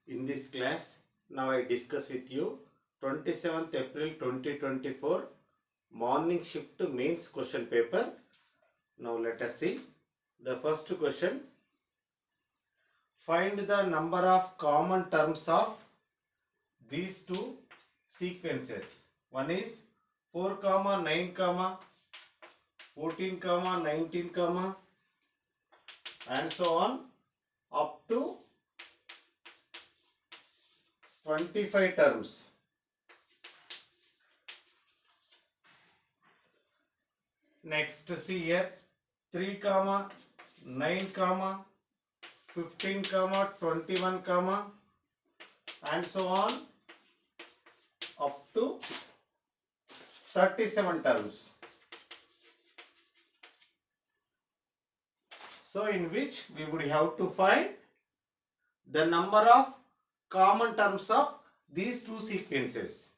In this class, now I discuss with you 27th April 2024 morning shift mains question paper. Now let us see the first question. Find the number of common terms of these two sequences. One is 4, 9, 14, 19, and so on up to 25 terms. Next, see here 3, 9, 15, 21, and so on up to 37 terms. So in which we would have to find the number of common terms of these two sequences.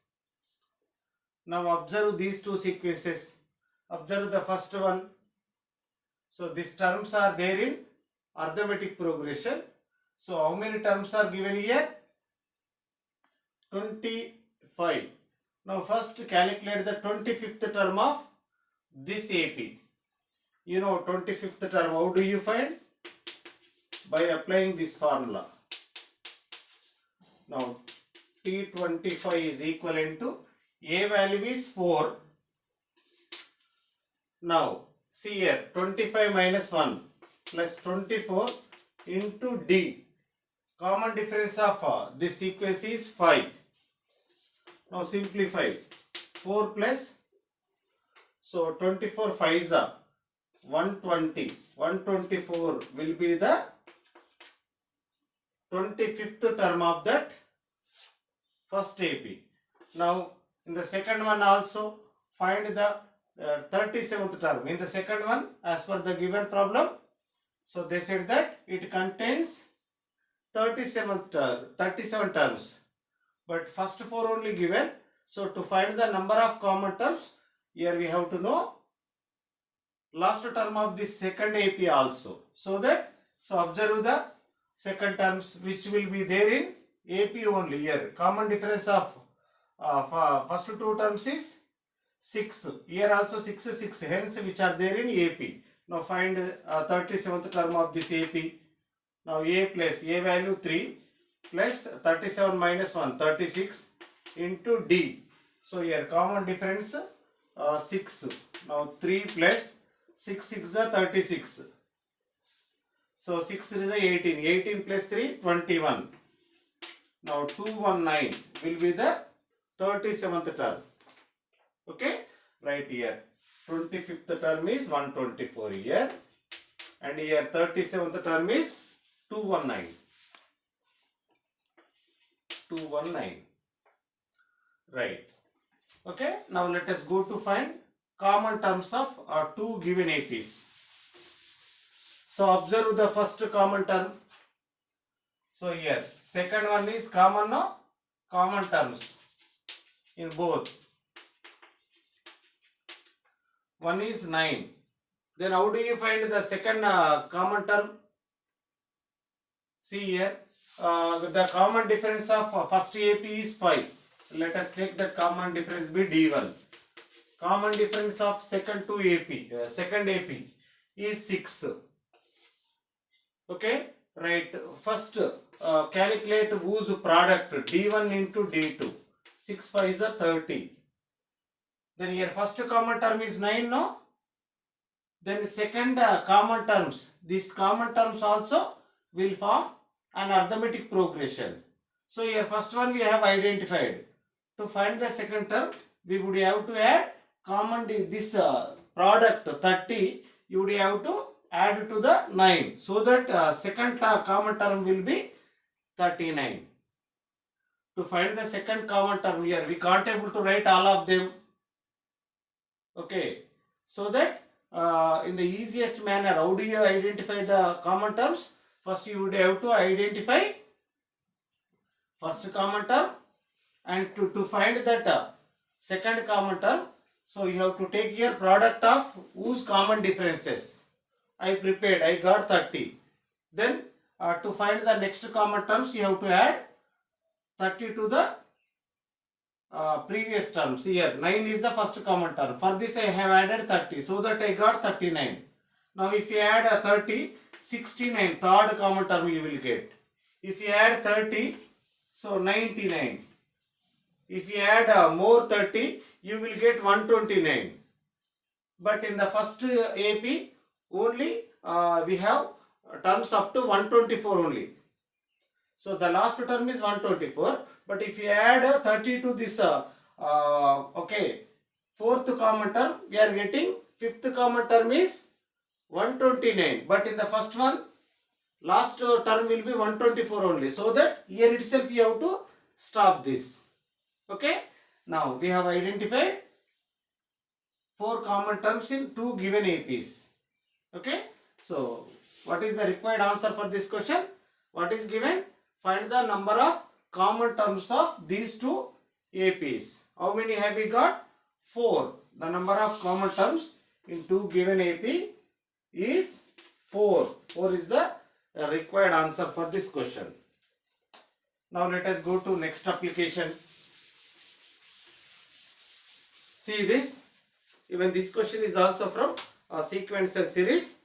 Now observe these two sequences. Observe the first one. So these terms are there in arithmetic progression. So how many terms are given here? 25. Now first calculate the 25th term of this AP. You know 25th term, how do you find? By applying this formula. Now T25 is equivalent to A value is 4. Now see here 25 minus 1 plus 24 into D. Common difference of this sequence is 5. Now simplify 4 plus, so 24 5 is 120. 124 will be the 25th term of that first AP. Now in the second one also find the 37th term. In the second one, as per the given problem, so they said that it contains 37 terms, but first 4 only given. So to find the number of common terms, here we have to know last term of this second AP also. So observe the second terms which will be there in AP only. Here common difference of first two terms is 6. Here also 6, 6, hence which are there in AP. Now find 37th term of this AP. Now A plus A value 3 plus 37 minus 1 36 into D. So here common difference 6. Now 3 plus 6 6 is 36. So 6 is 18. 18 plus 3 21. Now 219 will be the 37th term. Okay, right here 25th term is 124 here, and here 37th term is 219. 219. Right. Okay, now let us go to find common terms of two given APs. So observe the first common term. So here second one is common, no? Common terms in both. One is 9. Then how do you find the second common term? See here, the common difference of first AP is 5. Let us take that common difference be D1. Common difference of second AP is 6. Okay, right. First calculate whose product, D1 into D2. 6 5 is 30. Then here first common term is 9, no? Then second common terms, these common terms also will form an arithmetic progression. So here first one we have identified. To find the second term, we would have to add common this product 30, you would have to add to the 9. So that second common term will be 39. To find the second common term here, we can't able to write all of them. Okay, so that in the easiest manner, how do you identify the common terms? First you would have to identify first common term, and to find that second common term, so you have to take here product of whose common differences. I got 30. Then to find the next common terms, you have to add 30 to the previous terms. Here 9 is the first common term. For this I have added 30, so that I got 39. Now if you add 30, 69, third common term you will get. If you add 30, so 99. If you add more 30, you will get 129. But in the first AP, only we have terms up to 124 only. So the last term is 124. But if you add 30 to this, fourth common term, we are getting fifth common term is 129. But in the first one, last term will be 124 only. So that here itself you have to stop this. Okay. Now we have identified 4 common terms in 2 given APs. Okay. So what is the required answer for this question? What is given? Find the number of common terms of these 2 APs. How many have we got? 4. The number of common terms in 2 given AP is 4. 4 is the required answer for this question. Now let us go to next application. See this. Even this question is also from a sequential series.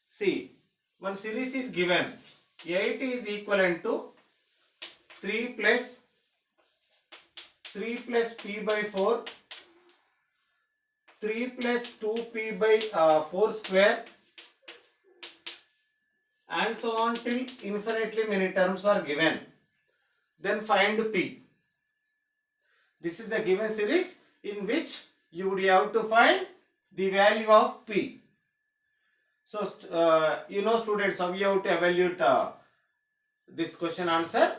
See, one series is given. 8 is equivalent to 3 plus p by 4, 3 plus 2p by 4 square, and so on till infinitely many terms are given. Then find p. This is the given series in which you would have to find the value of p. So you know students how you have to evaluate this question answer.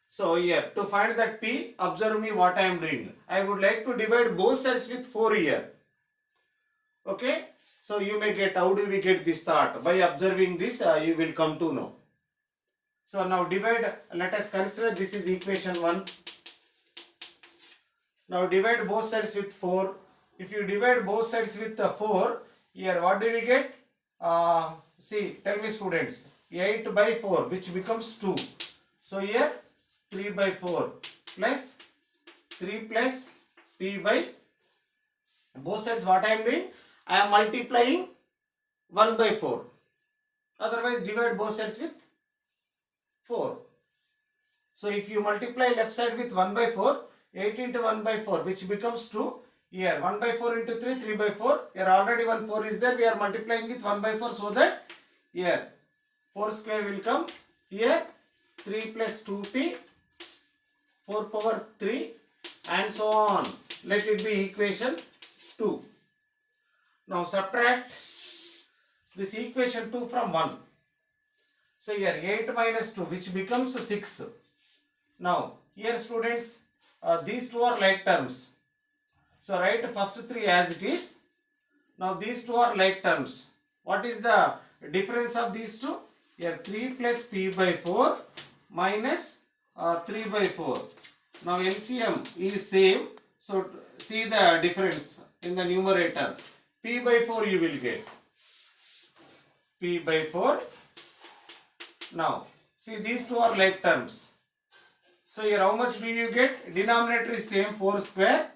So here to find that p, observe me what I am doing. I would like to divide both sides with 4 here. Okay. So you may get, how do we get this thought? By observing this you will come to know. So now divide, let us consider this is equation 1. Now divide both sides with 4. If you divide both sides with 4, here what do we get? See, tell me students, 8 by 4 which becomes 2. So here 3 by 4 plus 3 plus p by, both sides what I am doing? I am multiplying 1 by 4. Otherwise divide both sides with 4. So if you multiply left side with 1 by 4, 8 into 1 by 4 which becomes 2. Here 1 by 4 into 3, 3 by 4. Here already 1 4 is there. We are multiplying with 1 by 4 so that here 4 square will come. Here 3 plus 2p, 4 power 3 and so on. Let it be equation 2. Now subtract this equation 2 from 1. So here 8 minus 2 which becomes 6. Now here students, these two are like terms. So write first 3 as it is. Now these two are like terms. What is the difference of these two? Here 3 plus p by 4 minus 3 by 4. Now LCM is same. So see the difference in the numerator. P by 4 you will get. P by 4. Now see these two are like terms. So here how much do you get? Denominator is same 4 square.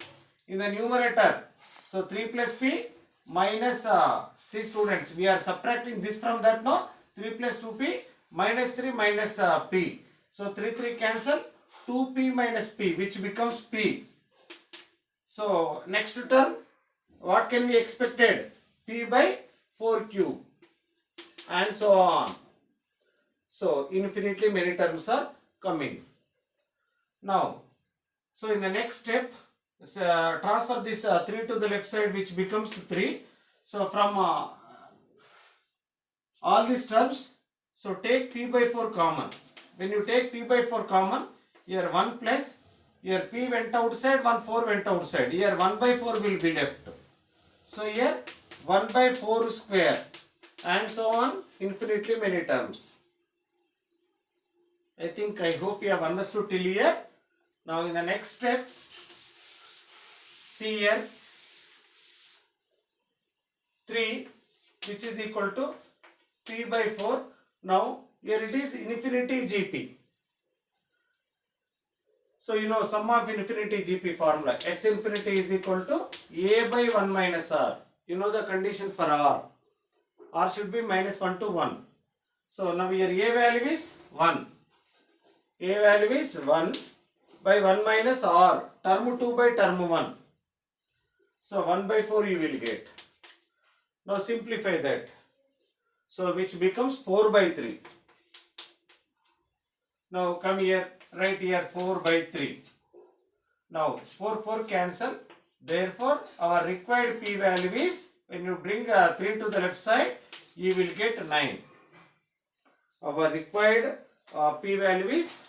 In the numerator, so 3 plus p minus, see students, we are subtracting this from that now, 3 plus 2p minus 3 minus p. So 3 cancel, 2p minus p which becomes p. So next term, what can be expected? P by 4 cube and so on. So infinitely many terms are coming. Now, so in the next step, transfer this 3 to the left side which becomes 3. So from all these terms, so take p by 4 common. When you take p by 4 common, here 1 plus, here p went outside, 1 4 went outside. Here 1 by 4 will be left. So here 1 by 4 square and so on, infinitely many terms. I hope you have understood till here. Now in the next step, see here 3 which is equal to p by 4. Now here it is infinity gp. So you know sum of infinity GP formula. S infinity is equal to A by 1 minus R. You know the condition for R. R should be minus 1 to 1. So now here A value is 1. A value is 1 by 1 minus R. Term 2 by term 1. So 1 by 4 you will get. Now simplify that. So which becomes 4 by 3. Now come here, write here 4 by 3. Now 4 cancel. Therefore our required p value is, when you bring 3 to the left side, you will get 9. Our required p value is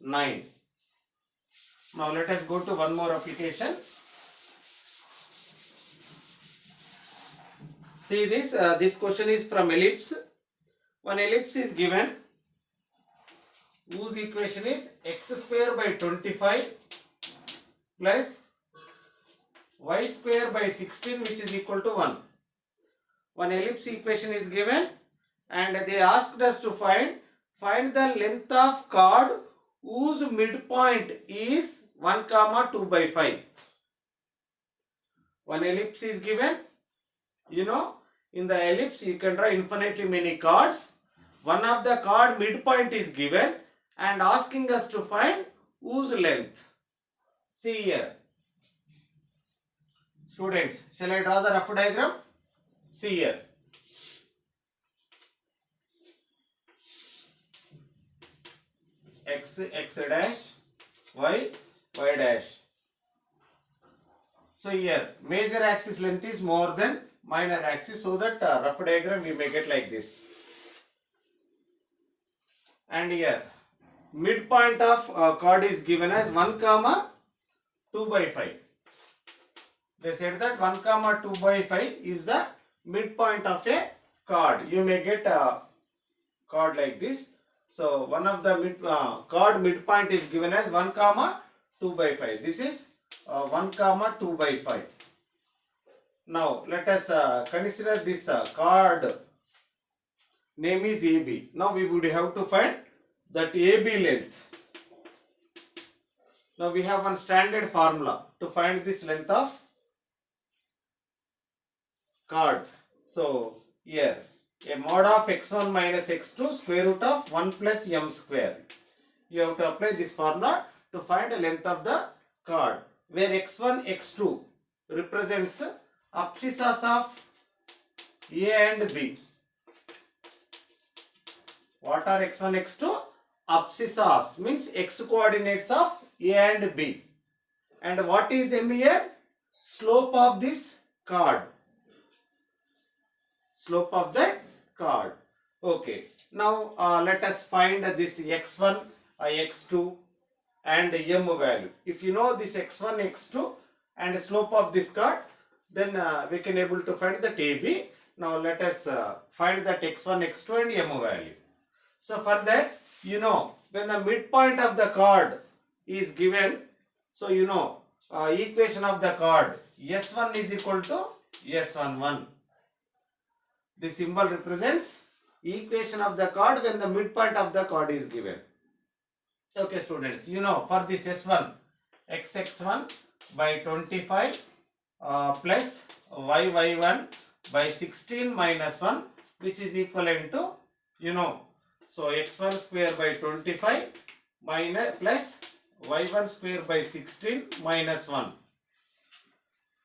9. Now let us go to one more application. See this, this question is from ellipse. One ellipse is given whose equation is x square by 25 plus y square by 16, which is equal to 1. One ellipse equation is given and they asked us to find the length of chord whose midpoint is 1 comma 2 by 5. One ellipse is given. You know, in the ellipse you can draw infinitely many chords. One of the chord midpoint is given and asking us to find whose length. See here. Students, shall I draw the rough diagram? See here. X dash, y dash. So here major axis length is more than minor axis, so that rough diagram we make it like this. And here midpoint of chord is given as 1 comma 2 by 5. They said that 1 comma 2 by 5 is the midpoint of a chord. You may get a chord like this. So one of the chord midpoint is given as 1 comma 2 by 5. This is 1 comma 2 by 5. Now let us consider this chord name is AB. Now we would have to find that AB length. Now we have one standard formula to find this length of chord. So here a mod of x1 minus x2 square root of 1 plus m square. You have to apply this formula to find the length of the chord, where x1, x2 represents abscissas of A and B. What are x1, x2? Abscissas means x coordinates of A and B. And what is m here? Slope of this chord. Slope of that chord. Okay. Now let us find this x1, x2 and m value. If you know this x1, x2 and slope of this chord, then we can able to find that AB. Now let us find that x1, x2 and m value. So for that, you know, when the midpoint of the chord is given, so you know equation of the chord S1 is equal to S11. The symbol represents equation of the chord when the midpoint of the chord is given. Okay students, you know, for this S1, xx1 by 25 plus yy1 by 16 minus 1, which is equivalent to, you know, so x1 square by 25 minus plus y1 square by 16 minus 1.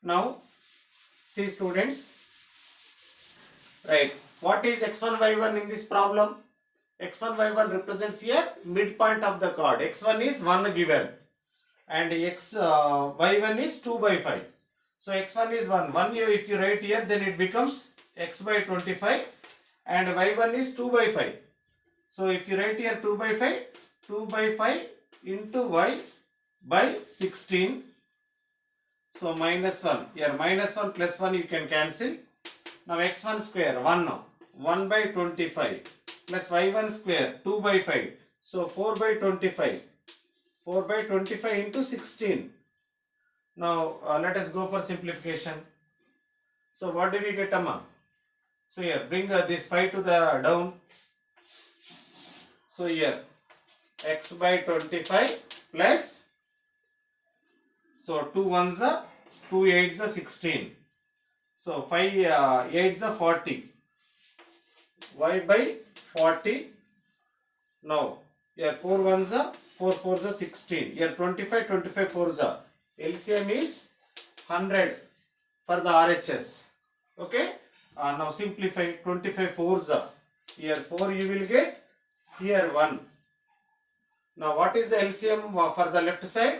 Now see students, right, what is x1 y1 in this problem? x1 y1 represents here midpoint of the chord. x1 is 1 given and y1 is 2 by 5. So x1 is 1. 1 if you write here, then it becomes x by 25 and y1 is 2 by 5. So if you write here 2 by 5, 2 by 5 into y by 16. So minus 1. Here minus 1 plus 1 you can cancel. Now x1 square 1 by 25 plus y1 square 2 by 5. So 4 by 25. 4 by 25 into 16. Now let us go for simplification. So what do we get, Amma? So here bring this 5 to the down. So here x by 25 plus, so 2 ones are 2 eights are 16. So 5 eights are 40. Y by 40. Now here 4 ones are 4 fours are 16. Here 25 25 fours are. LCM is 100 for the RHS. Okay. Now simplify. 25 fours are. Here 4 you will get. Here 1. Now what is the LCM for the left side?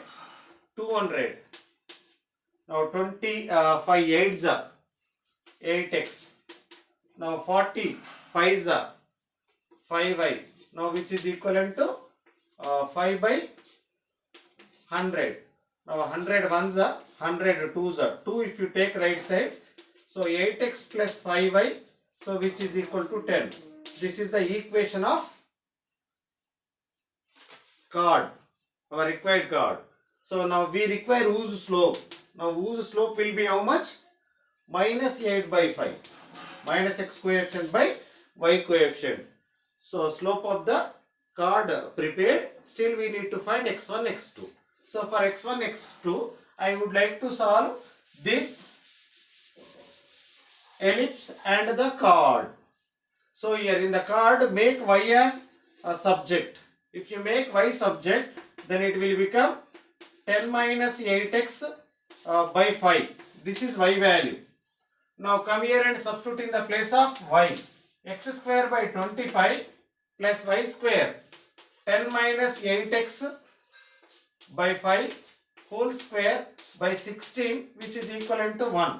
200. Now 25 eights are 8x. Now 40 5s are 5y. Now which is equivalent to 5 by 100. Now 100 ones are 100 twos are 2 if you take right side. So 8x plus 5y. So which is equal to 10. This is the equation of chord, our required chord. So now we require whose slope. Now whose slope will be how much? Minus 8 by 5. Minus x coefficient by y coefficient. So slope of the chord prepared. Still we need to find x1, x2. So for x1, x2, I would like to solve this ellipse and the chord. So here in the chord, make y as a subject. If you make y subject, then it will become 10 minus 8x by 5. This is y value. Now come here and substitute in the place of y. X square by 25 plus y square 10 minus 8x by 5 whole square by 16, which is equivalent to 1.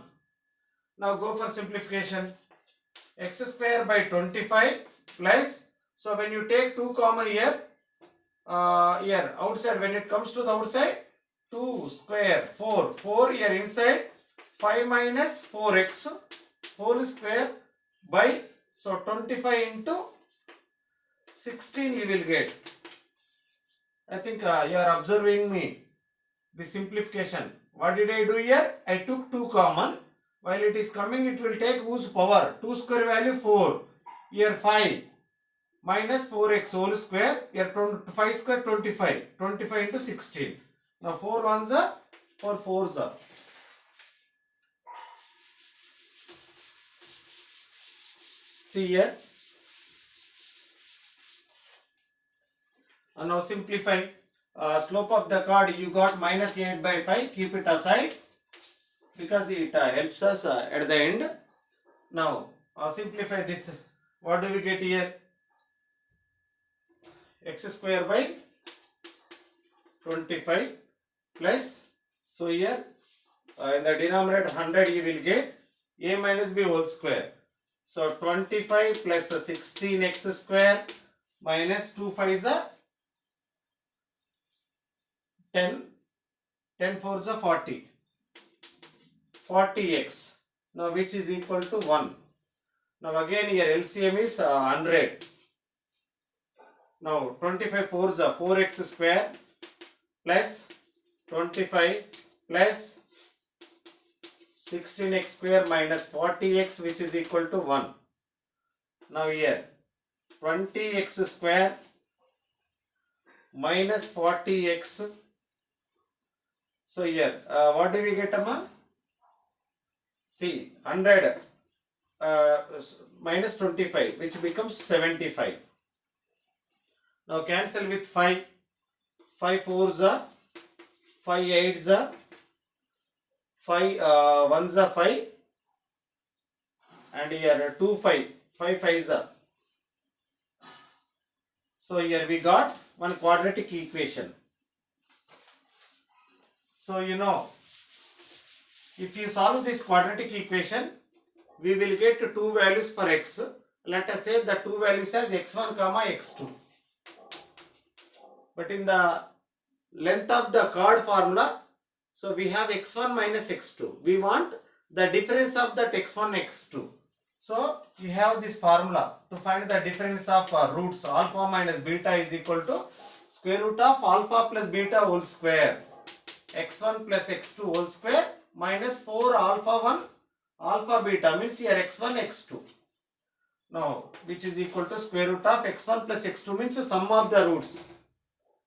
Now go for simplification. X square by 25 plus, so when you take 2 common here, here outside, when it comes to the outside, 2 square 4 here inside, 5 minus 4x whole square by, so 25 into 16 you will get. I think you are observing me. The simplification. What did I do here? I took 2 common. While it is coming, it will take whose power? 2 square value 4. Here 5 minus 4x whole square. Here 5 square 25. 25 into 16. Now 4 ones are 4 fours are. See here. And now simplify. Slope of the chord you got minus 8 by 5. Keep it aside because it helps us at the end. Now simplify this. What do we get here? X square by 25 plus, so here in the denominator 100 you will get a minus b whole square. So 25 plus 16x square minus 2 5s are 10. 10 4s are 40. 40x. Now which is equal to 1. Now again here LCM is 100. Now 25 4s are 4x square plus 25 plus 16x square minus 40x, which is equal to 1. Now here 20x square minus 40x. So here what do we get, Amma? See, 100 minus 25, which becomes 75. Now cancel with 5. 5 4s are 5 8s are 5 1s are 5, and here 2 5 5s are. So here we got one quadratic equation. So you know, if you solve this quadratic equation, we will get 2 values for x. Let us say the 2 values as x1 comma x2. But in the length of the chord formula, so we have x1 minus x2. We want the difference of that x1 x2. So we have this formula to find the difference of roots. Alpha minus beta is equal to square root of alpha plus beta whole square. X1 plus x2 whole square minus 4 alpha 1 alpha beta, means here x1 x2. Now which is equal to square root of x1 plus x2, means the sum of the roots.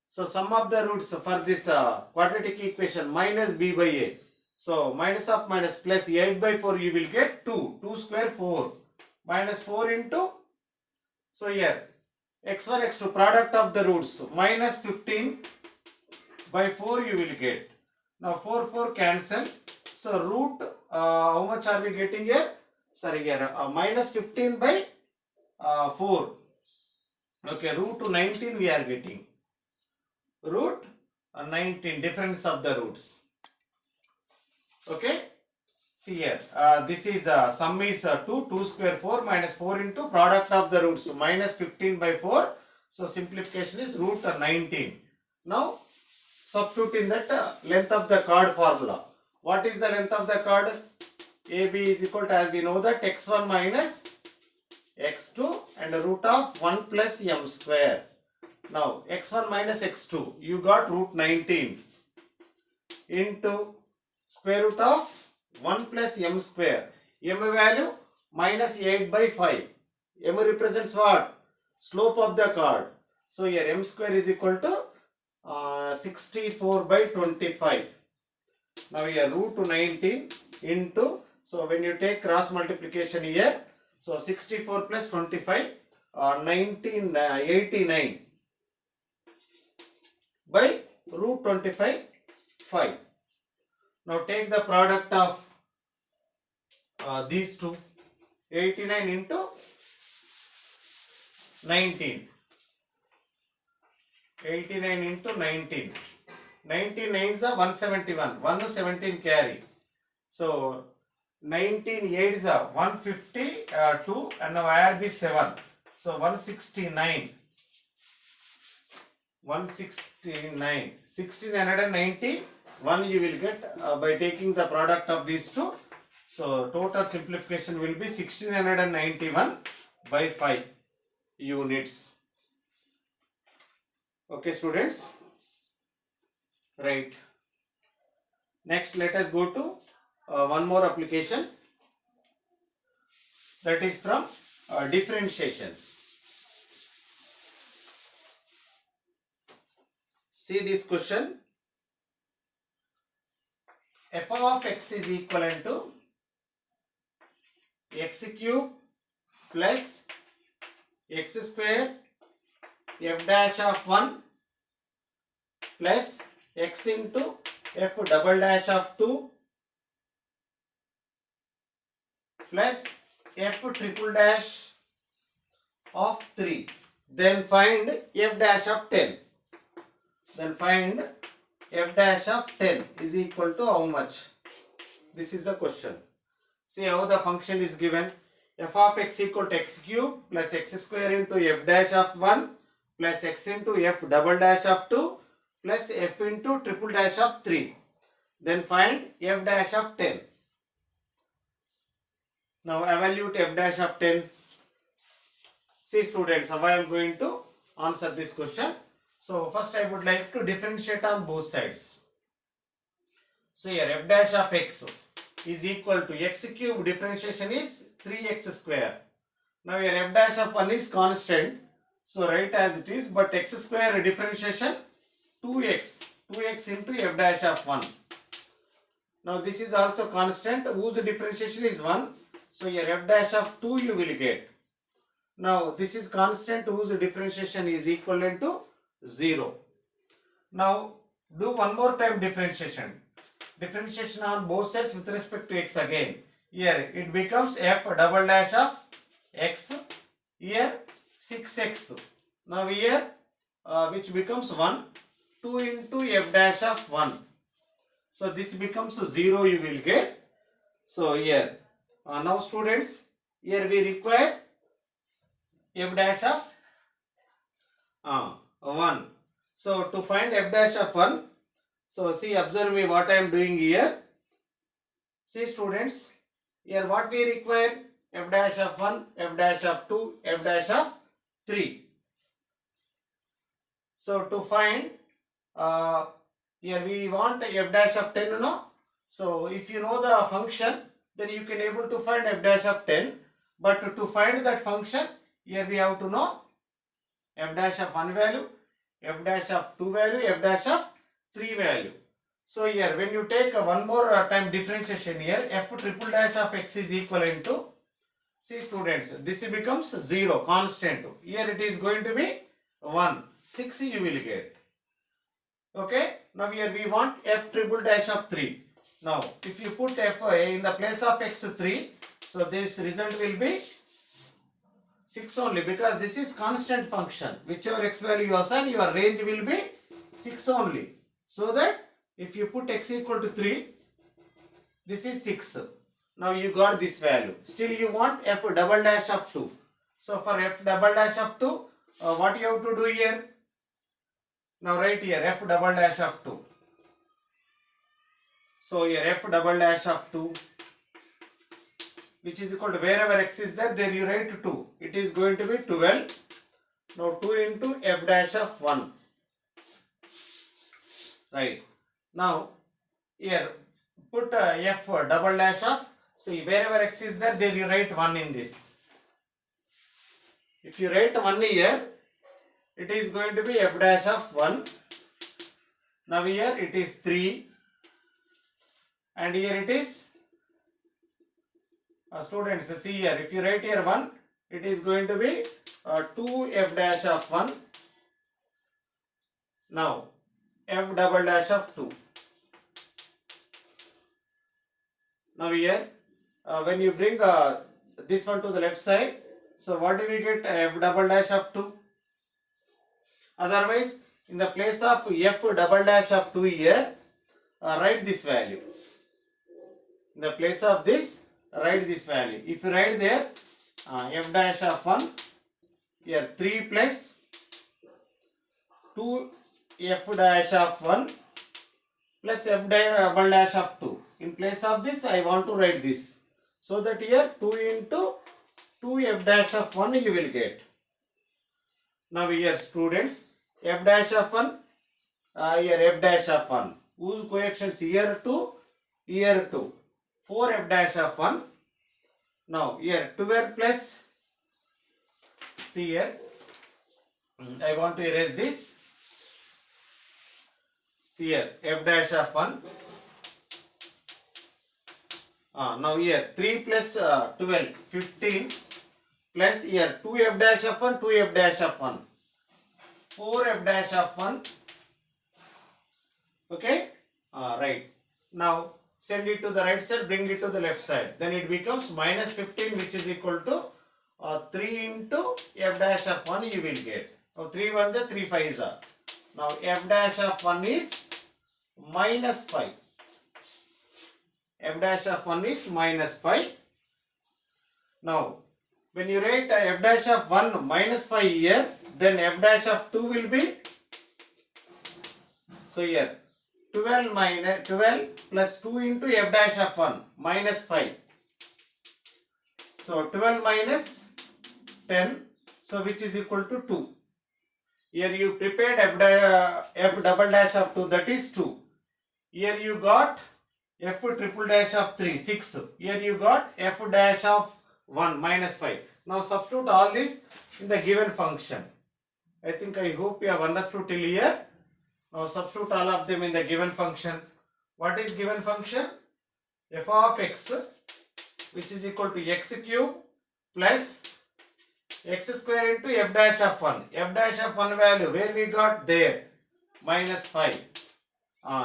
So sum of the roots for this quadratic equation minus b by a. So minus of minus plus 8 by 4 you will get 2. 2 square 4. Minus 4 into, so here x1 x2 product of the roots. So minus 15 by 4 you will get. Now 4 cancel. So root how much are we getting here? Sorry, here minus 15 by 4. Okay, root 19 we are getting. Root 19, difference of the roots. Okay, see here, this is sum is 2 square 4 minus 4 into product of the roots. So minus 15 by 4. So simplification is root 19. Now substitute in that length of the chord formula. What is the length of the chord? AB is equal to, as we know, that x1 minus x2 and root of 1 plus m square. Now x1 minus x2, you got root 19 into square root of 1 plus m square. M value minus 8 by 5. M represents what? Slope of the chord. So here m square is equal to 64 by 25. Now here root 19 into, so when you take cross multiplication here, so 64 plus 25, 89 by root 25, 5. Now take the product of these two, 89 into 19. 89 into 19. 19 is 171. 117 carry. So 19 8 is 152 and now add this 7. So 169. 169. 1691 you will get by taking the product of these two. So total simplification will be 1691 by 5 units. Okay, students. Right. Next, let us go to one more application, that is from differentiation. See this question. F of x is equivalent to x cube plus x square f dash of 1 plus x into f double dash of 2 plus f triple dash of 3. Then find f dash of 10. Then find f dash of 10 is equal to how much? This is the question. See how the function is given. F of x equal to x cube plus x square into f dash of 1 plus x into f double dash of 2 plus f into triple dash of 3. Then find f dash of 10. Now evaluate f dash of 10. See students, how I am going to answer this question. So first I would like to differentiate on both sides. So here f dash of x is equal to x cube, differentiation is 3x square. Now here f dash of 1 is constant. So write as it is, but x square differentiation 2x into f dash of 1. Now this is also constant whose differentiation is 1. So here f dash of 2 you will get. Now this is constant whose differentiation is equivalent to 0. Now do one more time differentiation. Differentiation on both sides with respect to x again. Here it becomes f double dash of x. Here 6x. Now here which becomes 1. 2 into f dash of 1. So this becomes 0 you will get. So here now students, here we require f dash of 1. So to find f dash of 1, so see, observe me what I am doing here. See students, here what we require? F dash of 1, f dash of 2, f dash of 3. So to find here we want f dash of 10, no? So if you know the function, then you can able to find f dash of 10. But to find that function, here we have to know f dash of 1 value, f dash of 2 value, f dash of 3 value. So here when you take one more time differentiation here, f triple dash of x is equivalent to, see students, this becomes 0, constant. Here it is going to be 1, 6 you will get. Okay, now here we want f triple dash of 3. Now if you put f in the place of x 3, so this result will be 6 only, because this is constant function. Whichever x value you assign, your range will be 6 only. So that if you put x equal to 3, this is 6. Now you got this value. Still you want f double dash of 2. So for f double dash of 2, what you have to do here? Now write here f double dash of 2. So here f double dash of 2, which is equal to, wherever x is there you write 2. It is going to be 12. Now 2 into f dash of 1. Right. Now here put f double dash of, see wherever x is there you write 1 in this. If you write 1 here, it is going to be f dash of 1. Now here it is 3 and here it is, students see here, if you write here 1, it is going to be 2 f dash of 1. Now f double dash of 2. Now here when you bring this one to the left side, so what do we get? F double dash of 2. Otherwise in the place of f double dash of 2 here, write this value. In the place of this, write this value. If you write there f dash of 1, here 3 plus 2 f dash of 1 plus f double dash of 2. In place of this I want to write this. So that here 2 into 2 f dash of 1 you will get. Now here students, f dash of 1, here f dash of 1. Whose coefficients? Here 2, here 2. 4 f dash of 1. Now here 12 plus, see here, I want to erase this. See here f dash of 1. Now here 3 plus 12, 15 plus here 2 f dash of 1, 2 f dash of 1, 4 f dash of 1. Okay, right. Now send it to the right side, bring it to the left side. Then it becomes minus 15, which is equal to 3 into f dash of 1 you will get. Now 3 1s are 3 5s are. Now f dash of 1 is minus 5. F dash of 1 is minus 5. Now when you write f dash of 1 minus 5 here, then f dash of 2 will be, so here 12 plus 2 into f dash of 1 minus 5. So 12 minus 10, so which is equal to 2. Here you prepared f double dash of 2, that is 2. Here you got f triple dash of 3, 6. Here you got f dash of 1 minus 5. Now substitute all this in the given function. I hope you have understood till here. Now substitute all of them in the given function. What is given function? F of x, which is equal to x cube plus x square into f dash of 1. F dash of 1 value, where we got? There, minus 5.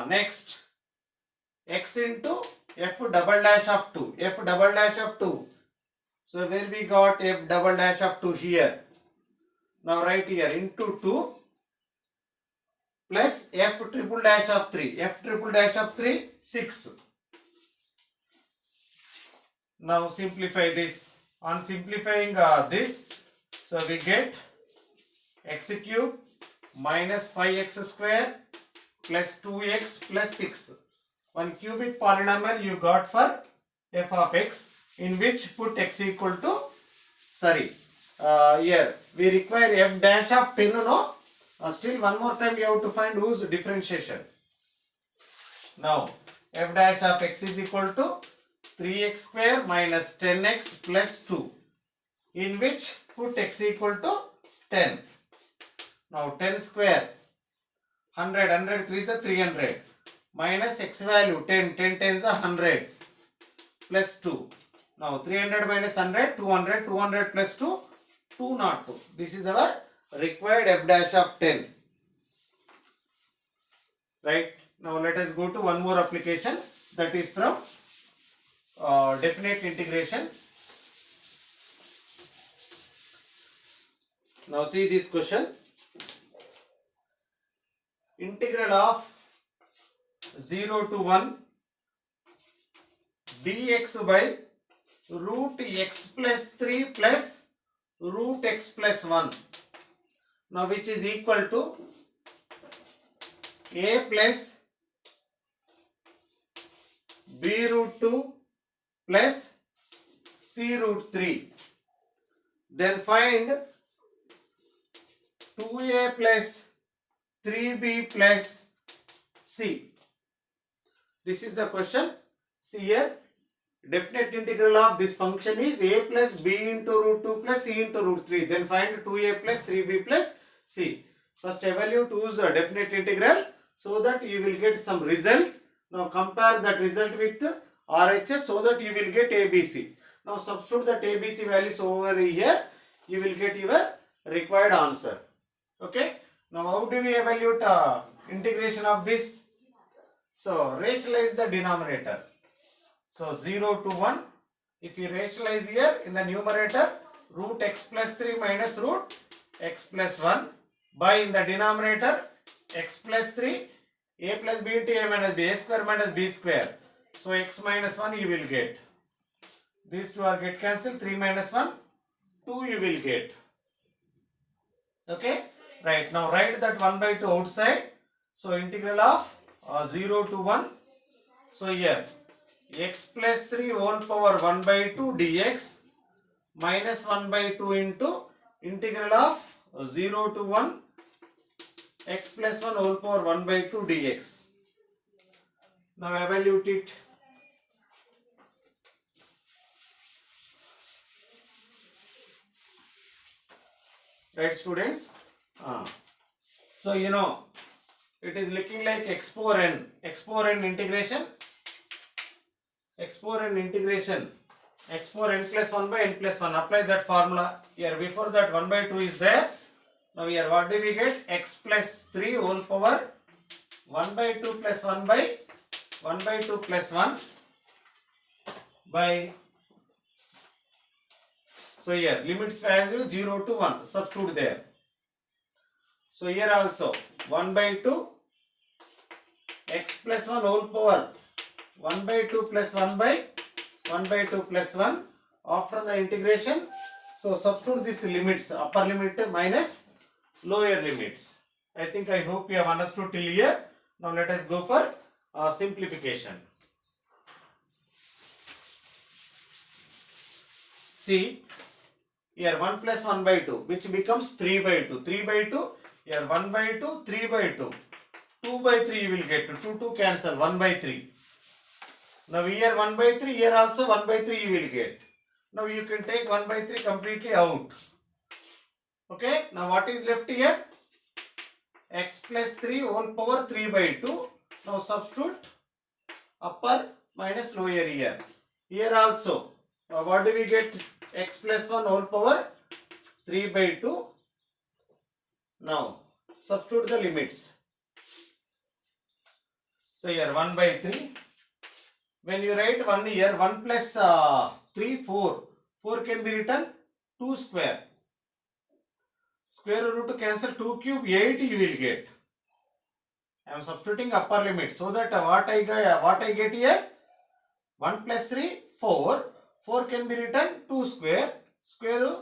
Next, x into f double dash of 2. F double dash of 2. So where we got f double dash of 2? Here. Now write here into 2 plus f triple dash of 3. F triple dash of 3, 6. Now simplify this. On simplifying this, so we get x cube minus 5x square plus 2x plus 6. One cubic polynomial you got for f of x, in which put x equal to, here we require f dash of 10, no? Still one more time you have to find whose differentiation. Now f dash of x is equal to 3x square minus 10x plus 2, in which put x equal to 10. Now 10 square 100, 100 3 is 300, minus x value 10, 10 10 is 100, plus 2. Now 300 minus 100, 200, 200 plus 2, 202. This is our required f dash of 10. Right. Now let us go to one more application, that is from definite integration. Now see this question. Integral of 0 to 1 dx by root x plus 3 plus root x plus 1. Now which is equal to a plus b root 2 plus c root 3. Then find 2a plus 3b plus c. This is the question. See here, definite integral of this function is a plus b into root 2 plus c into root 3. Then find 2a plus 3b plus c. First evaluate use a definite integral so that you will get some result. Now compare that result with RHS so that you will get ABC. Now substitute that ABC values over here. You will get your required answer. Okay. Now how do we evaluate integration of this? So rationalize the denominator. So 0 to 1. If you rationalize here in the numerator, root x plus 3 minus root x plus 1 by in the denominator x plus 3, a plus b into a minus b, a square minus b square. So x minus 1 you will get. These two are get cancelled. 3 minus 1, 2 you will get. Okay. Right. Now write that 1 by 2 outside. So integral of 0 to 1. So here x plus 3 whole power 1 by 2 dx minus 1 by 2 into integral of 0 to 1 x plus 1 whole power 1 by 2 dx. Now evaluate it. Right, students? So you know it is looking like x power n integration, x power n integration, x power n plus 1 by n plus 1. Apply that formula here. Before that 1 by 2 is there. Now here what do we get? X plus 3 whole power 1 by 2 plus 1 by 2 plus 1 by. So here limits value 0 to 1. Substitute there. So here also 1 by 2 x plus 1 whole power 1 by 2 plus 1 by 2 plus 1 after the integration. So substitute this limits, upper limit minus lower limits. I hope you have understood till here. Now let us go for simplification. See here 1 plus 1 by 2 which becomes 3 by 2. 3 by 2 here 1 by 2, 3 by 2. 2 by 3 you will get. 2 cancel, 1 by 3. Now here 1 by 3, here also 1 by 3 you will get. Now you can take 1 by 3 completely out. Okay. Now what is left here? X plus 3 whole power 3 by 2. Now substitute upper minus lower here. Here also what do we get? X plus 1 whole power 3 by 2. Now substitute the limits. So here 1 by 3. When you write 1 here, 1 plus 3, 4. 4 can be written 2 square. Square root to cancel, 2 cube 8 you will get. I am substituting upper limit so that what I get here? 1 plus 3, 4. 4 can be written 2 square. Square root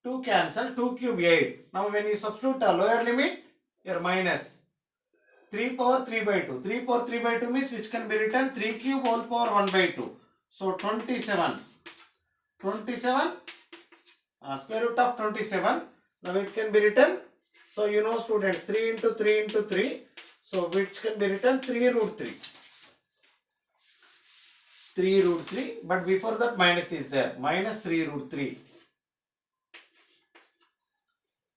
2 cancel, 2 cube 8. Now when you substitute a lower limit, here minus 3 power 3 by 2. 3 power 3 by 2 means which can be written 3 cube whole power 1 by 2. So 27. 27 square root of 27. Now it can be written. So you know students 3 into 3 into 3. So which can be written 3 root 3. 3 root 3. But before that minus is there. Minus 3 root 3.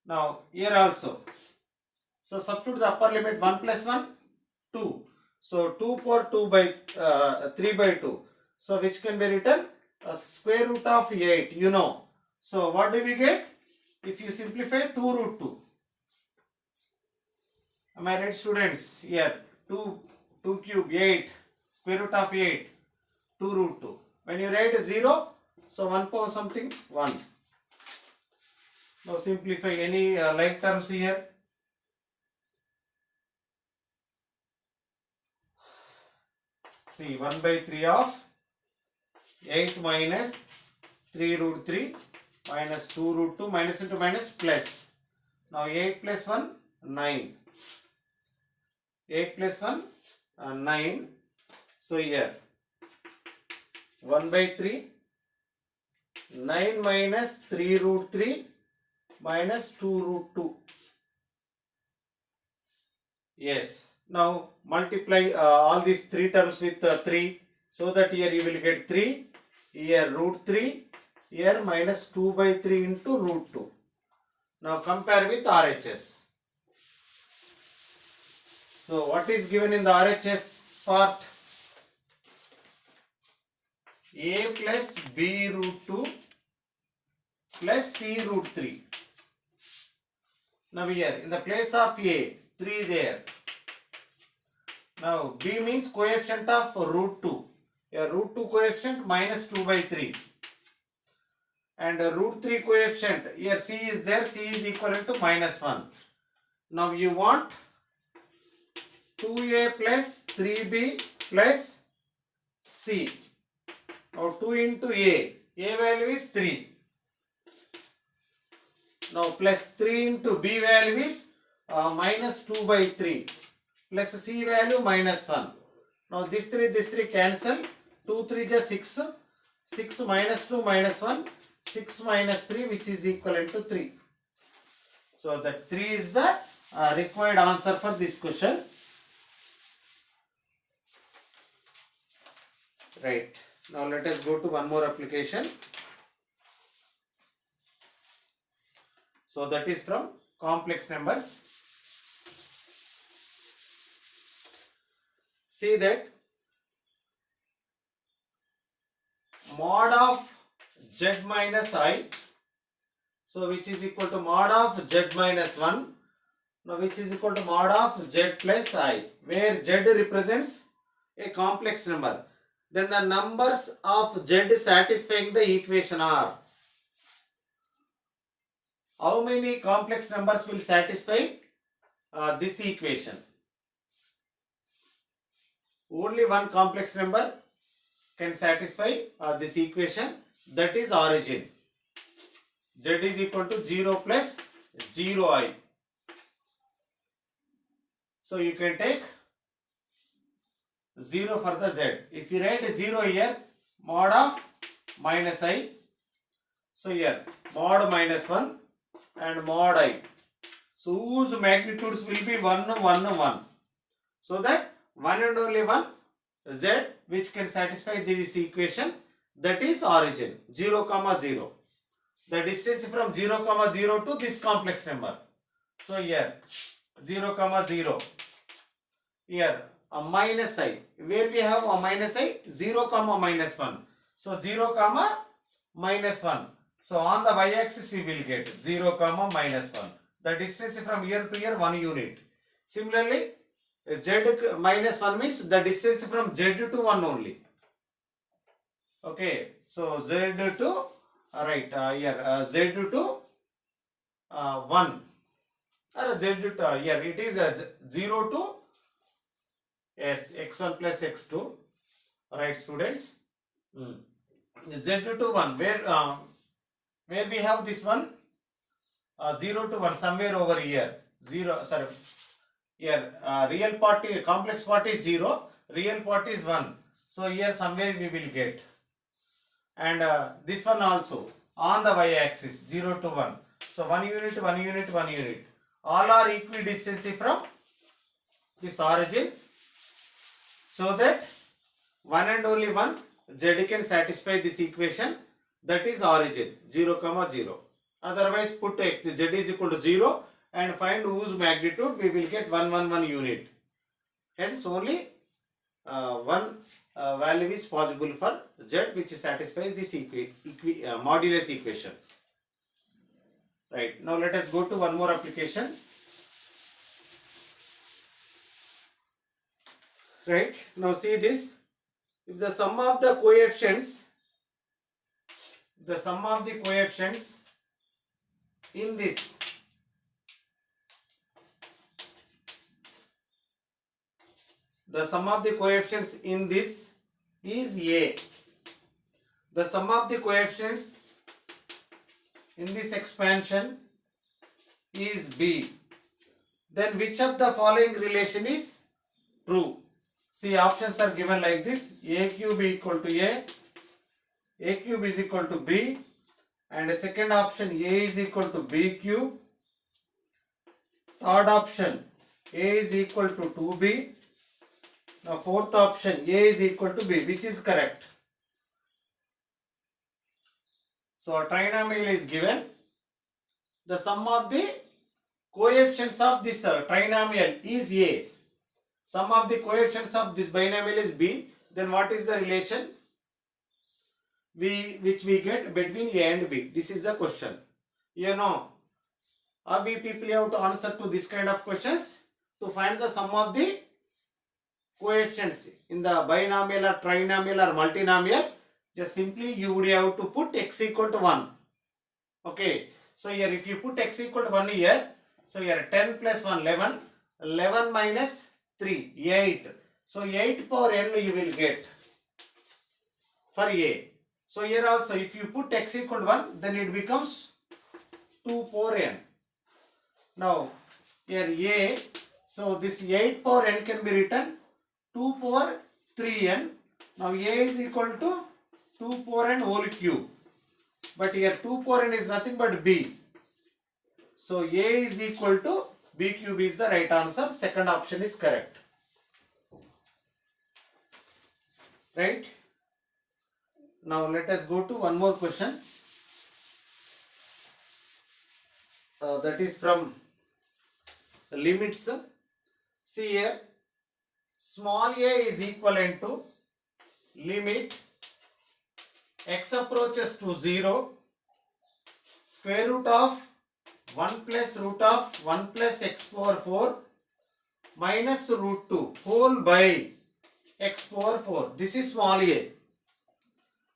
Now here also. So substitute the upper limit 1 plus 1, 2. So 2 for 2 by 3 by 2. So which can be written square root of 8, you know. So what do we get? If you simplify 2 root 2. Am I right, students? Here 2 cube 8, square root of 8, 2 root 2. When you write 0, so 1 power something 1. Now simplify any like terms here. See 1 by 3 of 8 minus 3 root 3 minus 2 root 2 minus into minus plus. Now 8 plus 1 9. 8 plus 1 9. So here 1 by 3 9 minus 3 root 3 minus 2 root 2. Yes. Now multiply all these three terms with 3, so that here you will get 3, here root 3, here minus 2 by 3 into root 2. Now compare with RHS. So what is given in the RHS part? A plus B root 2 plus C root 3. Now here in the place of A, 3 there. Now B means coefficient of root 2. A root 2 coefficient minus 2 by 3. And root 3 coefficient, here C is there, C is equivalent to minus 1. Now you want 2A plus 3B plus C. Now 2 into A value is 3. Now plus 3 into B value is minus 2 by 3. Plus C value minus 1. Now this 3 cancel. 2 3 is 6. 6 minus 2 minus 1. 6 minus 3, which is equivalent to 3. So that 3 is the required answer for this question. Right. Now let us go to one more application. So that is from complex numbers. See that mod of z minus I, so which is equal to mod of z minus 1, now which is equal to mod of z plus I, where z represents a complex number. Then the numbers of z satisfying the equation are, how many complex numbers will satisfy this equation? Only one complex number can satisfy this equation, that is origin. Z is equal to 0 plus 0I. So you can take 0 for the Z. If you write 0 here, mod of minus I. So here mod minus 1 and mod I. So whose magnitudes will be 1, 1, 1. So that one and only one Z which can satisfy this equation, that is origin 0, 0. The distance from 0, 0 to this complex number. So here 0, 0. Here a minus I. Where we have a minus I? 0, minus 1. So 0, minus 1. So on the y-axis we will get 0, minus 1. The distance from here to here 1 unit. Similarly, z minus 1 means the distance from z to 1 only. Okay, so z to z to 1, or z to here it is 0 to x1 plus x2. Right, students? Z to 1, where we have this one 0 to 1, somewhere over here. Here real part is, complex part is 0, real part is 1. So here somewhere we will get. And this one also on the y-axis 0 to 1. So 1 unit, 1 unit, 1 unit. All are equidistant from this origin. So that one and only one z can satisfy this equation, that is origin 0, 0. Otherwise put x, z is equal to 0 and find whose magnitude, we will get 111 unit. Hence only one value is possible for Z, which satisfies this modulus equation. Right. Now let us go to one more application. Right. Now see this. If the sum of the coefficients in this is A. The sum of the coefficients in this expansion is B. Then which of the following relation is true? See, options are given like this: A cube equal to A cube is equal to B, and the second option A is equal to B cube. Third option A is equal to 2B. Now fourth option A is equal to B. Which is correct? So a trinomial is given. The sum of the coefficients of this trinomial is A. Sum of the coefficients of this binomial is B. Then what is the relation which we get between A and B? This is the question. You know, how we people have to answer to this kind of questions to find the sum of the coefficients in the binomial or trinomial or multinomial. Just simply you would have to put x equal to 1. Okay. So here if you put x equal to 1 here, so here 10 plus 1, 11. 11 minus 3, 8. So 8 power n you will get for A. So here also if you put x equal to 1, then it becomes 2 power n. Now here A, so this 8 power n can be written 2 power 3n. Now A is equal to 2 power n whole cube. But here 2 power n is nothing but B. So A is equal to B cube is the right answer. Second option is correct. Right? Now let us go to one more question. That is from the limits. See here, small a is equivalent to limit x approaches to 0, square root of 1 plus root of 1 plus x power 4 minus root 2 whole by x power 4. This is small a.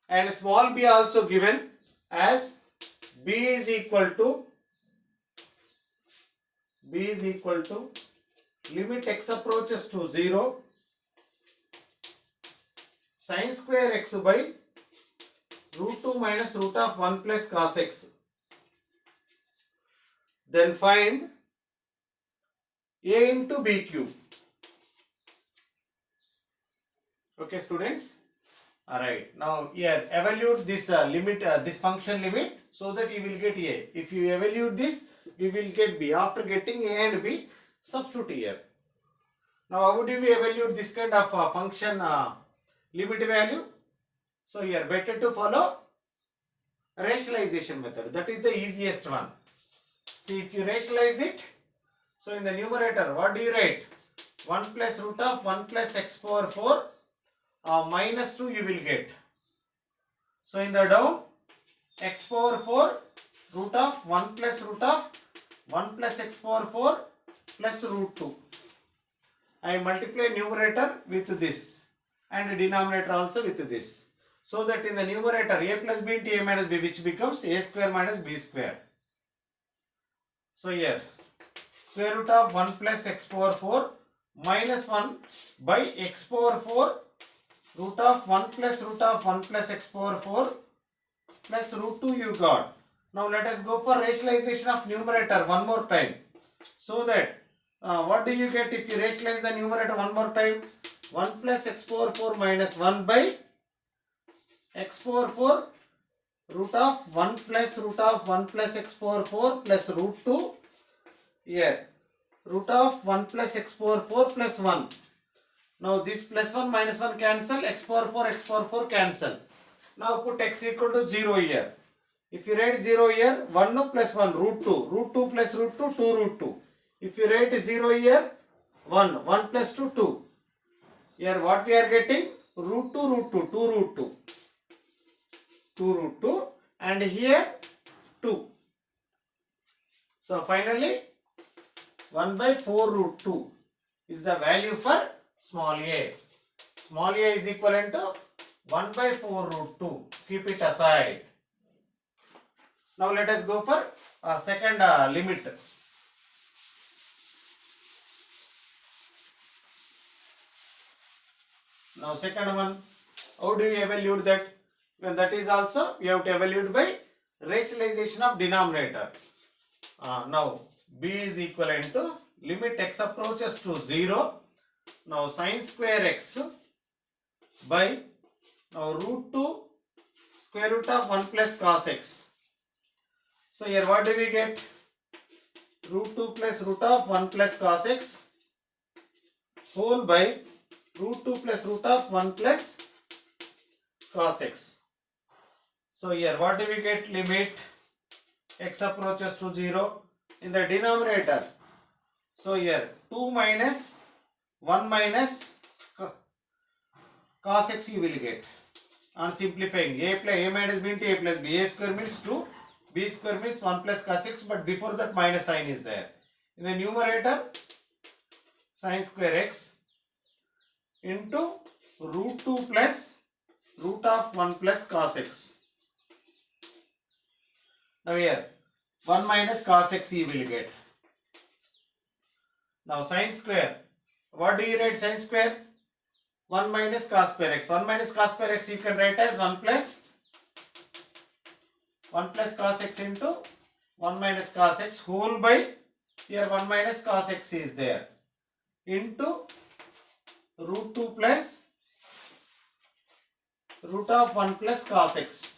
And small b also given as b is equal to limit x approaches to 0, sin square x by root 2 minus root of 1 plus cos x. Then find a into b cube. Okay, students. Alright. Now here evaluate this limit, this function limit, so that you will get a. If you evaluate this, you will get b. After getting a and b, substitute here. Now how would you evaluate this kind of function limit value? So here better to follow rationalization method. That is the easiest one. See, if you rationalize it, so in the numerator, what do you write? 1 plus root of 1 plus x power 4 minus 2 you will get. So in the down, x power 4 root of 1 plus root of 1 plus x power 4 plus root 2. I multiply numerator with this and denominator also with this. So that in the numerator a plus b into a minus b, which becomes a square minus b square. So here square root of 1 plus x power 4 minus 1 by x power 4 root of 1 plus root of 1 plus x power 4 plus root 2 you got. Now let us go for rationalization of numerator one more time. So that what do you get if you rationalize the numerator one more time? 1 plus x power 4 minus 1 by x power 4 root of 1 plus root of 1 plus x power 4 plus root 2. Here root of 1 plus x power 4 plus 1. Now this plus 1 minus 1 cancel, x power 4 cancel. Now put x equal to 0 here. If you write 0 here, 1 plus 1, root 2. Root 2 plus root 2, 2 root 2. If you write 0 here, 1. 1 plus 2, 2. Here what we are getting? Root 2, root 2, 2 root 2. 2 root 2. And here 2. So finally 1 by 4 root 2 is the value for small a. Small a is equivalent to 1 by 4 root 2. Keep it aside. Now let us go for second limit. Now second one, how do we evaluate that? When that is also, we have to evaluate by rationalization of denominator. Now b is equivalent to limit x approaches to 0. Now sin square x by now root 2 square root of 1 plus cos x. So here what do we get? Root 2 plus root of 1 plus cos x whole by root 2 plus root of 1 plus cos x. So here what do we get? Limit x approaches to 0 in the denominator. So here 2 minus 1 minus cos x you will get. On simplifying, a minus b into a plus b. A square means 2, b square means 1 plus cos x, but before that minus sign is there. In the numerator, sin square x into root 2 plus root of 1 plus cos x. Now here 1 minus cos x you will get. Now sin square, what do you write sin square? 1 minus cos square x. 1 minus cos square x you can write as 1 plus cos x into 1 minus cos x whole by, here 1 minus cos x is there, into root 2 plus root of 1 plus cos x.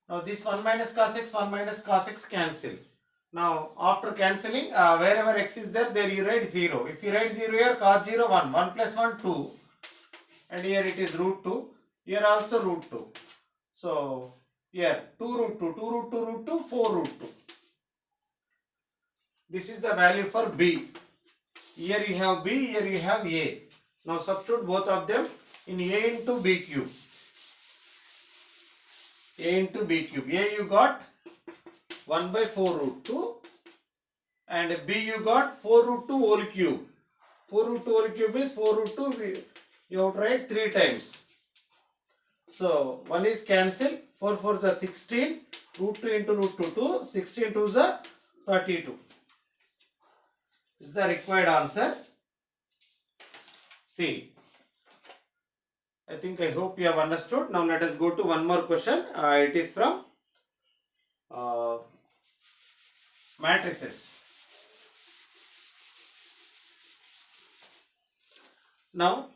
Now this 1 minus cos x cancel. Now after cancelling, wherever x is there, there you write 0. If you write 0 here, cos 0 1, 1 plus 1 2, and here it is root 2, here also root 2. So here 2 root 2, 2 root 2 root 2, 4 root 2. This is the value for b. Here you have b, here you have a. Now substitute both of them in a into b cube. A into b cube. A you got 1 by 4 root 2 and b you got 4 root 2 whole cube. 4 root 2 whole cube is 4 root 2, you have to write 3 times. So 1 is cancelled, 4 4 is 16, root 2 into root 2 2, 16 2 is 32. This is the required answer. See, I hope you have understood. Now let us go to one more question. It is from matrices. Now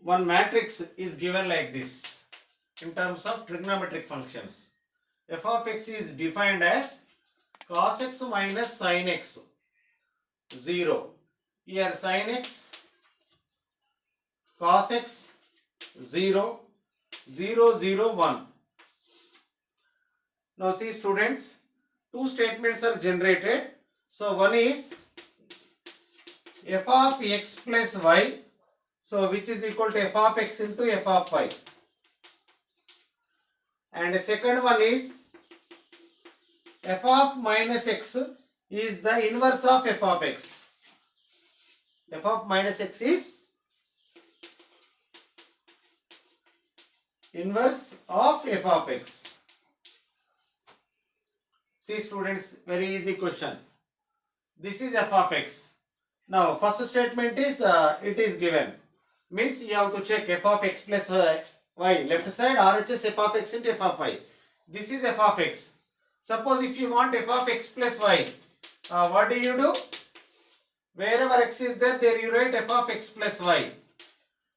one matrix is given like this in terms of trigonometric functions. F of x is defined as cos x minus sin x 0. Here sin x, cos x 0, 0, 0, 1. Now see students, two statements are generated. So one is f of x plus y, so which is equal to f of x into f of y. And the second one is f of minus x is the inverse of f of x. F of minus x is inverse of f of x. See students, very easy question. This is f of x. Now first statement is it is given. Means you have to check f of x plus y. Left side RHS f of x into f of y. This is f of x. Suppose if you want f of x plus y, what do you do? Wherever x is there, there you write f of x plus y.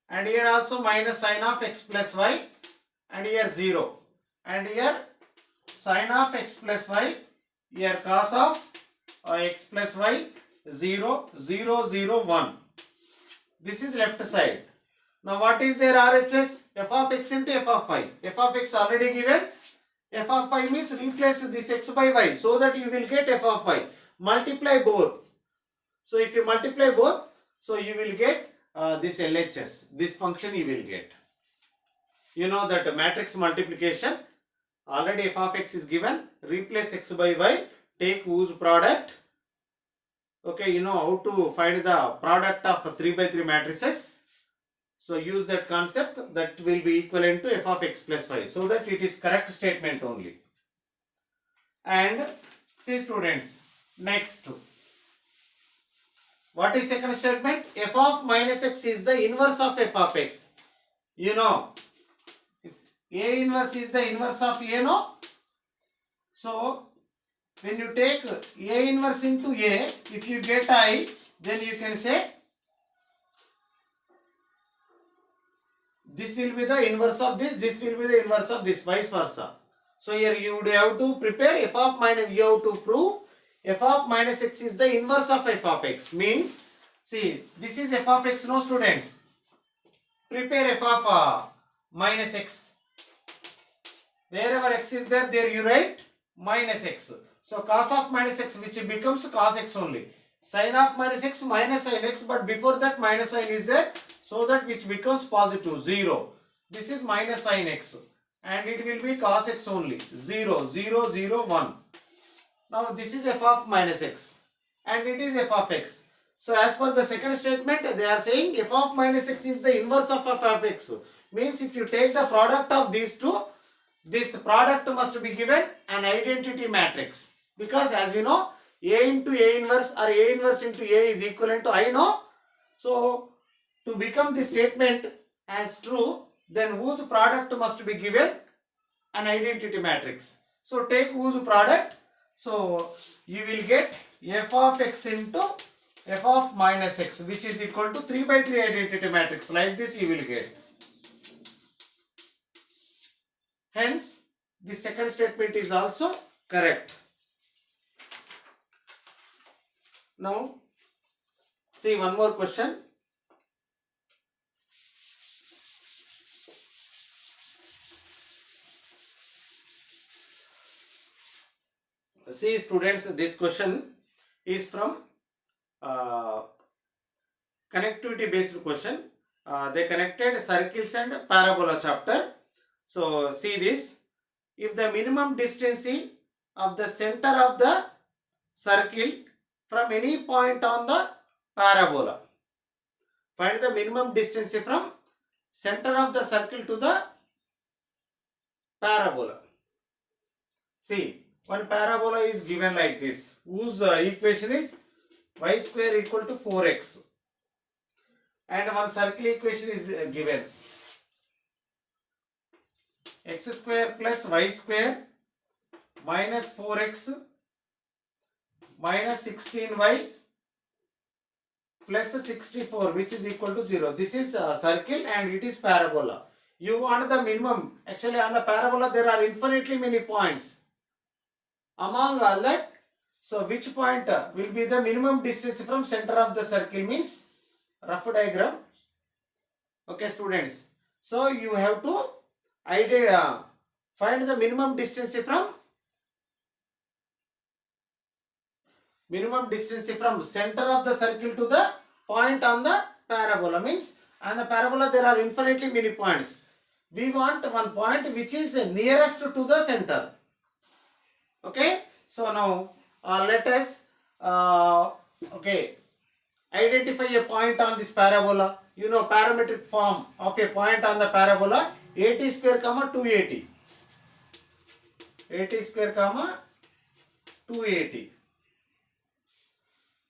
And here also minus sin of x plus y. And here 0. And here sin of x plus y. Here cos of x plus y 0, 0, 0, 1. This is left side. Now what is their RHS? F of x into f of y. F of x already given. F of y means replace this x by y so that you will get f of y. Multiply both. So if you multiply both, so you will get this LHS. This function you will get. You know that matrix multiplication. Already f of x is given. Replace x by y. Take whose product. Okay, you know how to find the product of 3 by 3 matrices. So use that concept, that will be equivalent to f of x plus y, so that it is correct statement only. And see students, next, what is second statement? F of minus x is the inverse of f of x. You know, if A inverse is the inverse of A, no? So when you take A inverse into A, if you get I, then you can say this will be the inverse of this will be the inverse of this, vice versa. So here you would have to prepare f of minus, you have to prove f of minus x is the inverse of f of x. Means, see, this is f of x, no students. Prepare f of minus x. Wherever x is there, there you write minus x. So cos of minus x, which becomes cos x only. Sin of minus x minus sin x, but before that minus sign is there, so that which becomes positive, 0. This is minus sin x and it will be cos x only, 0, 0, 0, 1. Now this is f of minus x and it is f of x. So as per the second statement, they are saying f of minus x is the inverse of f of x. Means if you take the product of these two, this product must be given an identity matrix. Because as we know, A into A inverse or A inverse into A is equivalent to I, know. So to become the statement as true, then whose product must be given an identity matrix. So take whose product. So you will get f of x into f of minus x, which is equal to 3 by 3 identity matrix. Like this you will get. Hence, the second statement is also correct. Now, see one more question. See students, this question is from connectivity based question. They connected circles and parabola chapter. So see this. If the minimum distance of the center of the circle from any point on the parabola. Find the minimum distance from center of the circle to the parabola. See, one parabola is given like this, whose equation is y square equal to 4x. And one circle equation is given, x square plus y square minus 4x minus 16y plus 64, which is equal to 0. This is a circle and it is parabola. You want the minimum. Actually on the parabola there are infinitely many points. Among all that, so which point will be the minimum distance from center of the circle, means rough diagram. Okay students. So you have to find the minimum distance from center of the circle to the point on the parabola. Means on the parabola there are infinitely many points. We want one point which is nearest to the center. Okay. So now let us identify a point on this parabola. You know parametric form of a point on the parabola, 80 square comma 280. 80 square comma 280.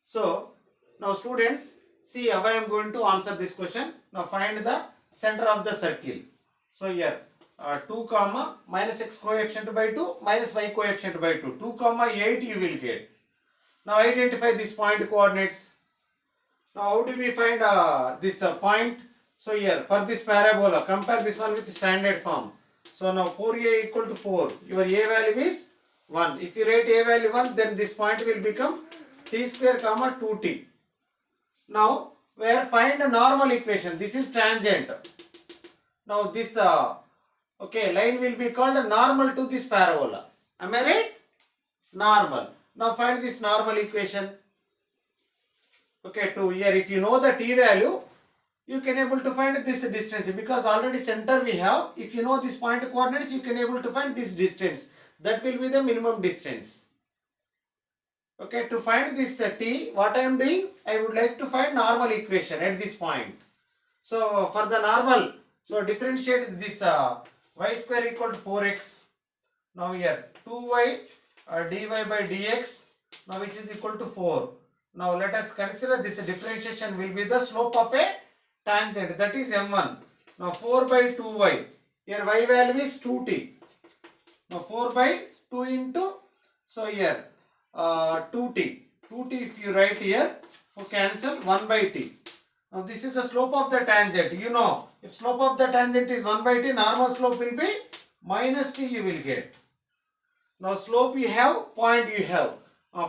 So now students, see how I am going to answer this question. Now find the center of the circle. So here 2 comma minus x coefficient by 2 minus y coefficient by 2. 2 comma 8 you will get. Now identify this point coordinates. Now how do we find this point? So here for this parabola, compare this one with standard form. So now 4a equal to 4. Your a value is 1. If you write a value 1, then this point will become t square comma 2t. Now where find a normal equation. This is tangent. Now this Okay, line will be called normal to this parabola. Am I right? Normal. Now find this normal equation. Okay, to here, if you know the t value, you can able to find this distance, because already center we have. If you know this point coordinates, you can able to find this distance. That will be the minimum distance. Okay, to find this t, what I am doing, I would like to find normal equation at this point. So for the normal, so differentiate this y square equal to 4x. Now here 2y dy by dx, now which is equal to 4. Now let us consider this differentiation will be the slope of a tangent, that is m1. Now 4 by 2y, here y value is 2t. Now 4 by 2 into, so here 2t. 2t if you write here, for cancel 1 by t. Now this is the slope of the tangent. You know, if slope of the tangent is 1 by t, normal slope will be minus t you will get. Now slope you have, point you have.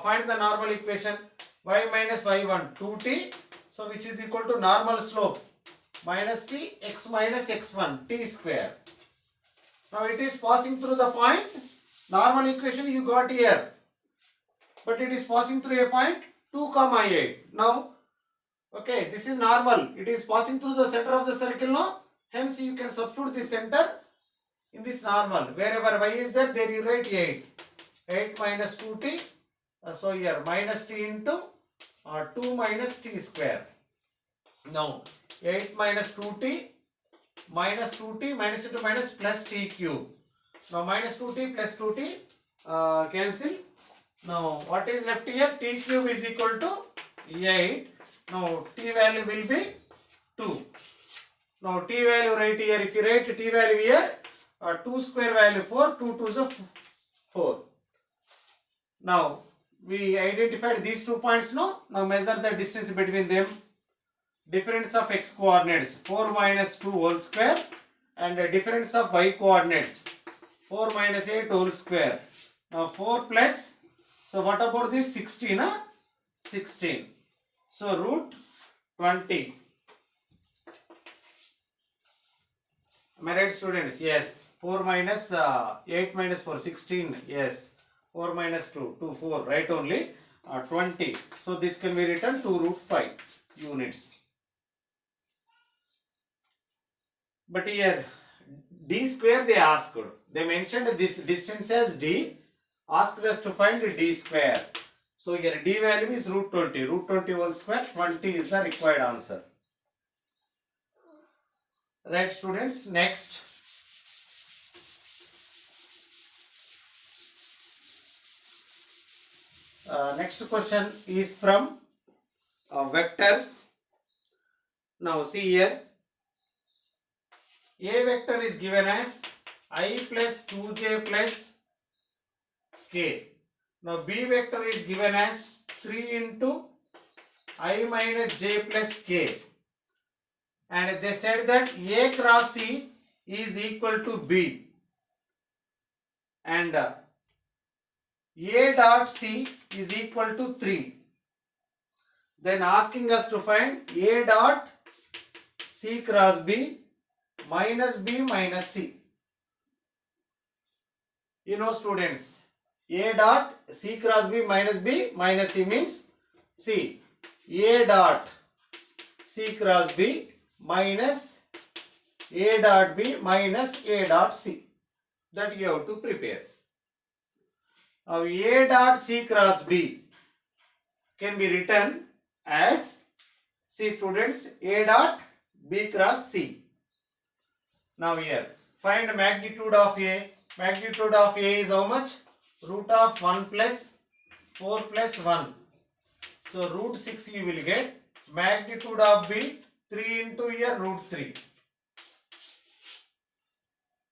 Find the normal equation. Y minus y1 2t, so which is equal to normal slope minus t, x minus x1 t square. Now it is passing through the point. Normal equation you got here, but it is passing through a point 2, 8. Now okay, this is normal. It is passing through the center of the circle now. Hence you can substitute the center in this normal. Wherever y is there, there you write 8. 8 minus 2t. So here minus t into 2 minus t square. Now 8 minus 2t minus 2t minus into minus plus t cube. Now minus 2t plus 2t cancel. Now what is left here? T cube is equal to 8. Now t value will be 2. Now t value right here, if you write t value here, 2 square value 4, 2 2 is 4. Now we identified these 2 points now. Now measure the distance between them. Difference of x coordinates 4 minus 2 whole square, and the difference of y coordinates 4 minus 8 whole square. Now 4 plus, so what about this 16? 16. So root 20. Am I right, students? Yes. 4 minus 8 minus 4, 16. Yes. 4 minus 2, 2, 4. Right only. 20. So this can be written 2 root 5 units. But here d square they asked. They mentioned this distance as d. Asked us to find d square. So here d value is root 20. Root 20 whole square. 20 is the required answer. Right, students? Next. Next question is from vectors. Now see here. A vector is given as I plus 2j plus k. Now B vector is given as 3 into I minus j plus k. And they said that A cross C is equal to B. And A dot C is equal to 3. Then asking us to find A dot C cross B minus B minus C. You know, students, A dot C cross B minus C means C. A dot C cross B minus A dot B minus A dot C. That you have to prepare. Now A dot C cross B can be written as, see students, A dot B cross C. Now here, find magnitude of A. Magnitude of A is how much? Root of 1 plus 4 plus 1. So root 6 you will get. Magnitude of B, 3 into here root 3.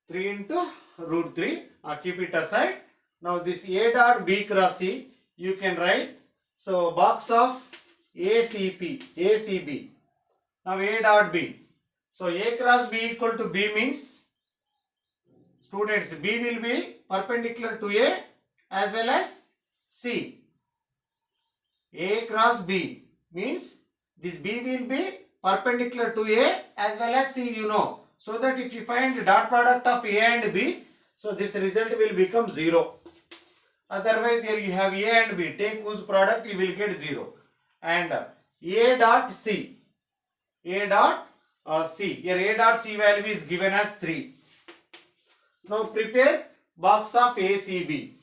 3 into root 3. Keep it aside. Now this A dot B cross C you can write. So box of ACB. Now A dot B. So A cross B equal to B means, students, B will be perpendicular to A as well as C. A cross B means this B will be perpendicular to A as well as C, you know. so that if you find dot product of A and B, so this result will become 0. Otherwise here you have A and B, take whose product you will get 0. And A dot C, A dot C, here A dot C value is given as 3. Now prepare box of ACB.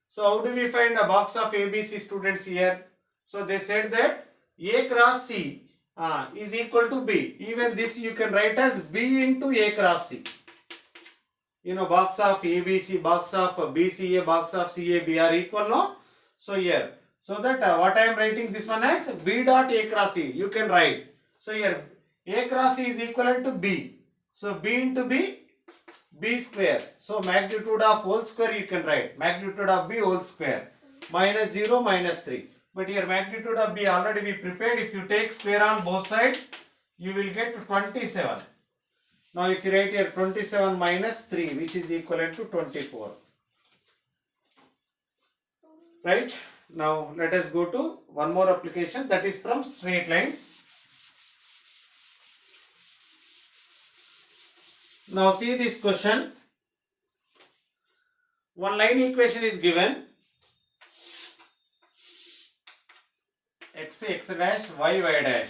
So how do we find the box of ABC, students, here? So they said that A cross C is equal to B. Even this you can write as B into A cross C. You know, box of ABC, box of BCA, box of CAB are equal, no? So here, so that what I am writing this one as B dot A cross C, you can write. So here A cross C is equivalent to B. So B into B, B square. So magnitude of whole square you can write. Magnitude of B whole square. Minus 0, minus 3. But here magnitude of B already we prepared. If you take square on both sides, you will get 27. Now if you write here 27 minus 3, which is equivalent to 24. Right? Now let us go to one more application, that is from straight lines. Now see this question. One line equation is given. X dash, y dash.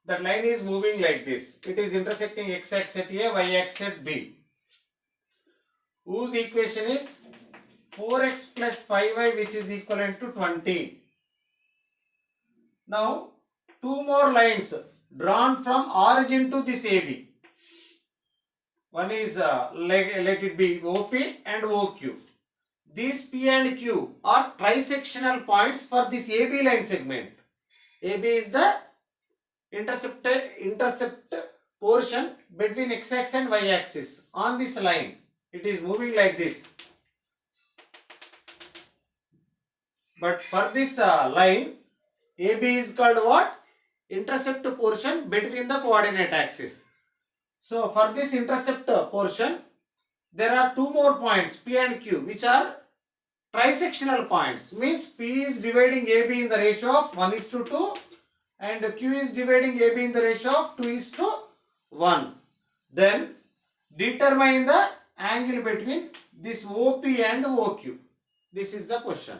That line is moving like this. It is intersecting x axis at A, y axis at B. Whose equation is 4x plus 5y, which is equivalent to 20. Now, two more lines drawn from origin to this AB. One is let it be OP and OQ. These P and Q are trisectional points for this AB line segment. AB is the intercept portion between x axis and y axis on this line. It is moving like this. But for this line, AB is called what? Intercept portion between the coordinate axis. So for this intercept portion, there are two more points P and Q, which are trisectional points. Means P is dividing AB in the ratio of 1:2 and Q is dividing AB in the ratio of 2:1. Then determine the angle between this OP and OQ. This is the question.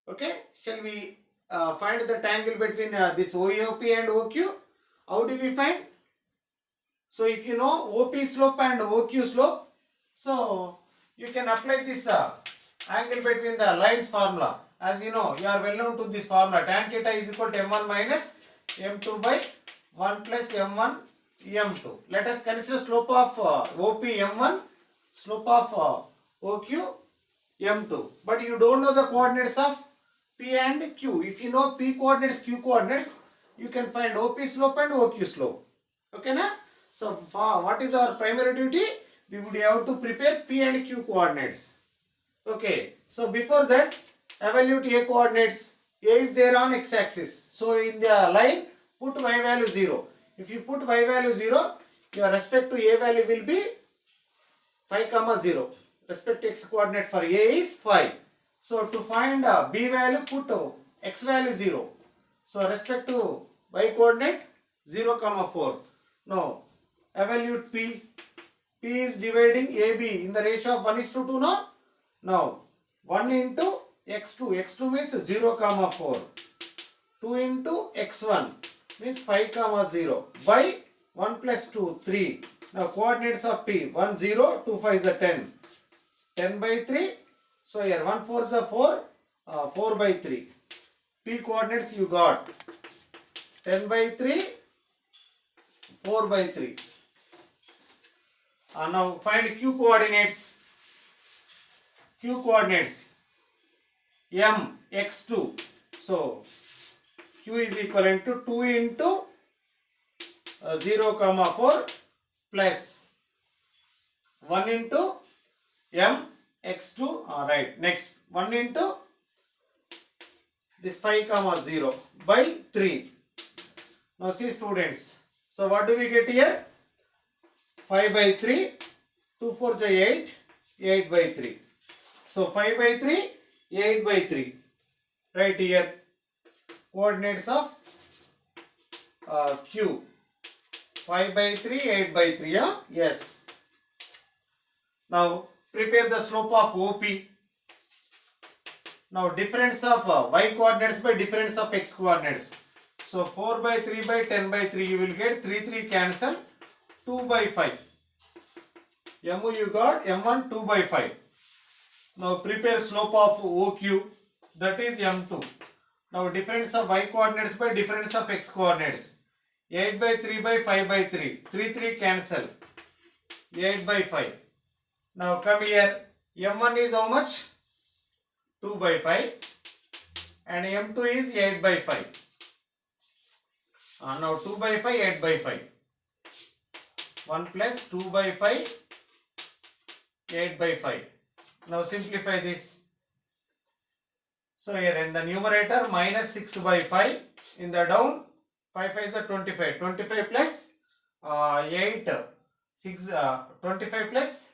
Okay, shall we find the angle between this OP and OQ? How do we find? So if you know OP slope and OQ slope, so you can apply this angle between the lines formula. As you know, you are well known to this formula. Tan theta is equal to m1 minus m2 by 1 plus m1 m2. Let us consider slope of OP m1, slope of OQ m2. But you don't know the coordinates of P and Q. If you know P coordinates, Q coordinates, you can find OP slope and OQ slope. Okay, na? So what is our primary duty? We would have to prepare P and Q coordinates. Okay. So before that, evaluate A coordinates. A is there on x axis. So in the line, put y value 0. If you put y value 0, your respect to A value will be 5, 0. Respect to x coordinate for A is 5. So to find B value, put x value 0. So respect to y coordinate 0, 4. Now evaluate P. P is dividing AB in the ratio of 1:2, no? Now 1 into x2. x2 means 0, 4. 2 into x1 means 5, 0 by 1 plus 2, 3. Now coordinates of P 1, 0, 2, 5 is a 10. 10 by 3. So here 1, 4 is a 4. 4 by 3. P coordinates you got 10 by 3, 4 by 3. Now find Q coordinates. Q coordinates M x2. So Q is equivalent to 2 into 0, 4 plus 1 into M x2. Alright, next 1 into this 5, 0 by 3. Now see students. So what do we get here? 5 by 3. 2 4 is 8. 8 by 3. So 5 by 3. 8 by 3. Right here. Coordinates of Q. 5 by 3, 8 by 3. Yeah? Yes. Now prepare the slope of OP. Now difference of y coordinates by difference of x coordinates. So 4 by 3 by 10 by 3 you will get 3 cancel, 2 by 5. MU you got M1 2 by 5. Now prepare slope of OQ, that is M2. Now difference of y coordinates by difference of x coordinates. 8 by 3 by 5 by 3. 3 cancel. 8 by 5. Now come here. M1 is how much? 2 by 5. And M2 is 8 by 5. Now 2 by 5, 8 by 5. 1 plus 2 by 5, 8 by 5. Now simplify this. So here in the numerator minus 6 by 5. In the down 5 5 is 25. 25 plus 8. 6, 25 plus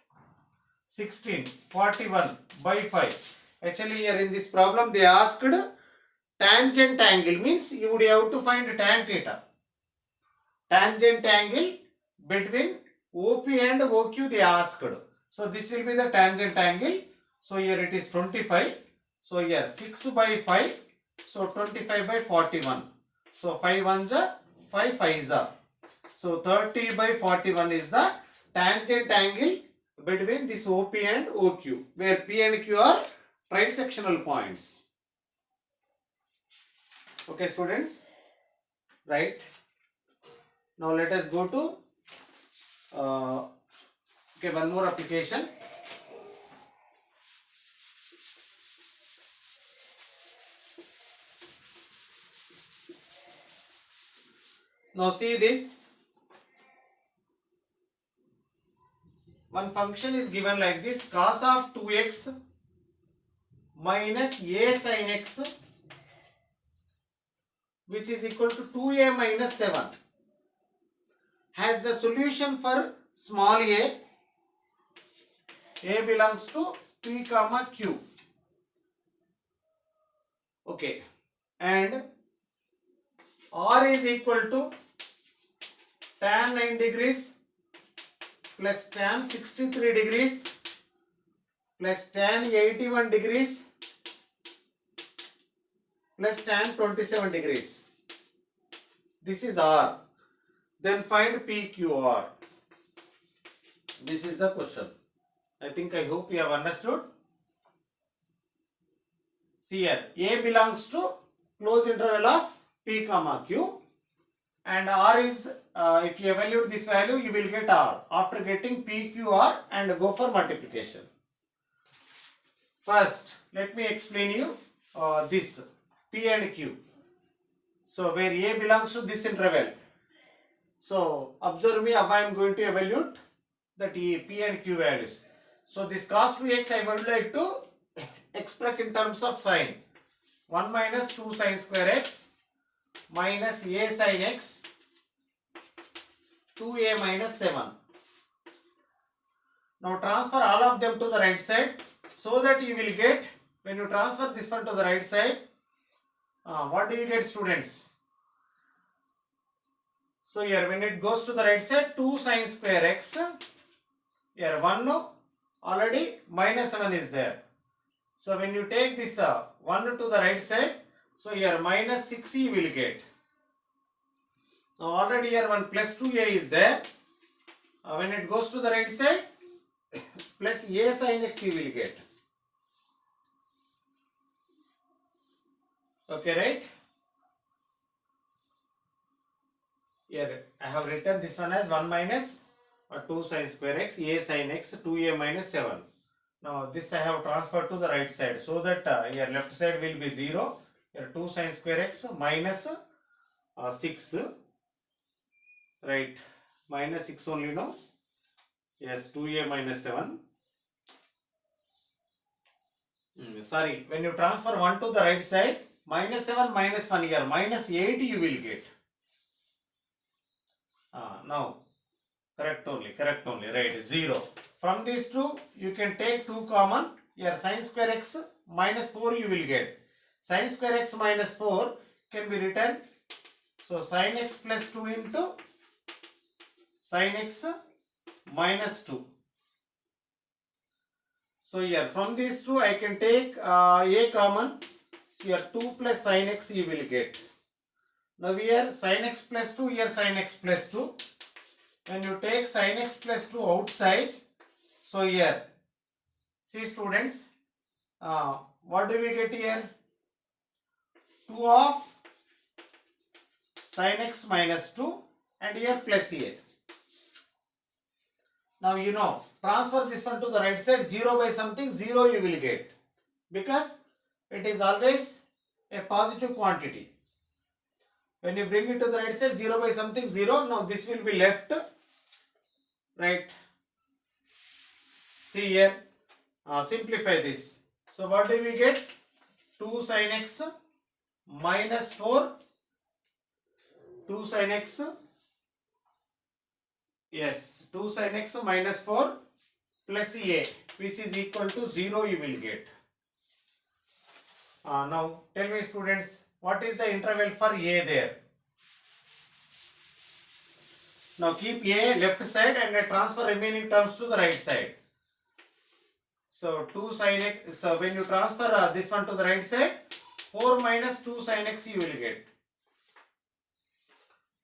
16. 41 by 5. Actually here in this problem they asked tangent angle, means you would have to find tan theta. Tangent angle between OP and OQ they asked. So this will be the tangent angle. So here it is 25. So here 6 by 5. So 25 by 41. So 5 ones are 5 5s are. So 30 by 41 is the tangent angle between this OP and OQ, where P and Q are trisectional points. Okay students, right? Now let us go to one more application. Now see this. One function is given like this: cos of 2x minus a sin x, which is equal to 2a minus 7, has the solution for small a. A belongs to P comma Q. Okay, and R is equal to tan 9 degrees plus tan 63 degrees plus tan 81 degrees plus tan 27 degrees. This is R. Then find PQR. This is the question. I hope you have understood. See here, A belongs to closed interval of P comma Q, and R is, if you evaluate this value, you will get R after getting PQR and go for multiplication. First, let me explain you this P and Q. So where A belongs to this interval. So observe me how I am going to evaluate the P and Q values. So this cos 2x I would like to express in terms of sign. 1 minus 2 sin square x minus a sin x 2a minus 7. Now transfer all of them to the right side, so that you will get, when you transfer this one to the right side, what do you get students? So here when it goes to the right side, 2 sin square x, here 1 already minus 7 is there. So when you take this 1 to the right side, so here minus 6 you will get. Now already here 1 plus 2a is there. When it goes to the right side, plus a sin x you will get. Okay, right? Here I have written this one as 1 minus 2 sin square x, a sin x, 2a minus 7. Now this I have transferred to the right side, so that here left side will be 0. Here 2 sin square x minus 6. Right, minus 6 only, no? Yes, 2a minus 7. Sorry, when you transfer 1 to the right side, minus 7 minus 1 here, minus 8 you will get. Now, correct only, right, 0. From these two, you can take 2 common. Here sin square x minus 4 you will get. Sin square x minus 4 can be written. So sin x plus 2 into sin x minus 2. So here from these two I can take a common. So here 2 plus sin x you will get. Now here sin x plus 2, here sin x plus 2. When you take sin x plus 2 outside, so here, see students, what do we get here? 2 of sin x minus 2 and here plus here. Now you know, transfer this one to the right side, 0 by something, 0 you will get. Because it is always a positive quantity. When you bring it to the right side, 0 by something, 0. Now this will be left. Right. See here. Simplify this. So what do we get? 2 sin x minus 4. 2 sin x. Yes. 2 sin x minus 4 plus a, which is equal to 0 you will get. Now tell me students, what is the interval for a there? Now keep a left side and transfer remaining terms to the right side. So 2 sin x, so when you transfer this one to the right side, 4 minus 2 sin x you will get.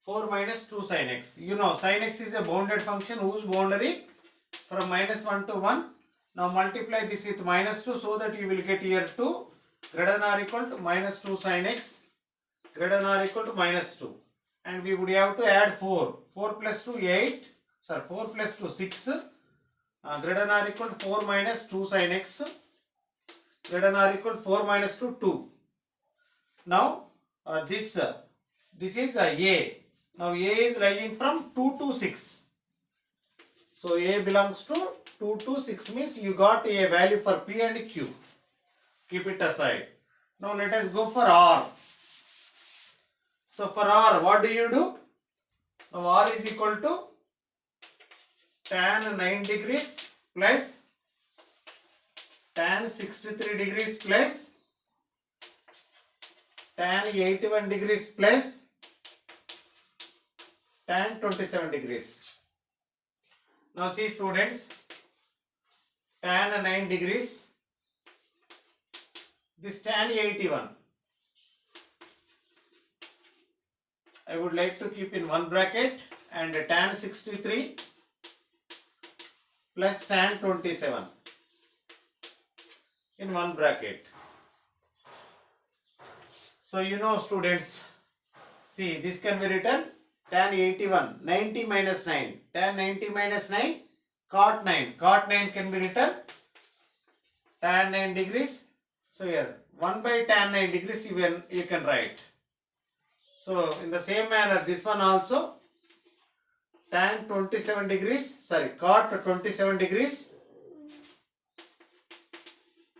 4 minus 2 sin x. You know sin x is a bounded function whose boundary from minus 1 to 1. Now multiply this with minus 2 so that you will get here 2 greater than or equal to minus 2 sin x greater than or equal to minus 2. And we would have to add 4. 4 plus 2, 8. Sorry, 4 plus 2, 6. Greater than or equal to 4 minus 2 sin x. Greater than or equal to 4 minus 2, 2. Now, this is a. Now, a is lying from 2 to 6. So, a belongs to 2 to 6 means you got a value for P and Q. Keep it aside. Now, let us go for R. So for R, what do you do? Now R is equal to tan 9 degrees plus tan 63 degrees plus tan 81 degrees plus tan 27 degrees. Now see students, tan 9 degrees, this tan 81. I would like to keep in one bracket and tan 63 plus tan 27 in one bracket. So you know students, see this can be written tan 81, 90 minus 9, tan 90 minus 9, cot 9. Cot 9 can be written tan 9 degrees. So here 1 by tan 9 degrees you can write. So in the same manner this one also tan 27 degrees, sorry, cot 27 degrees,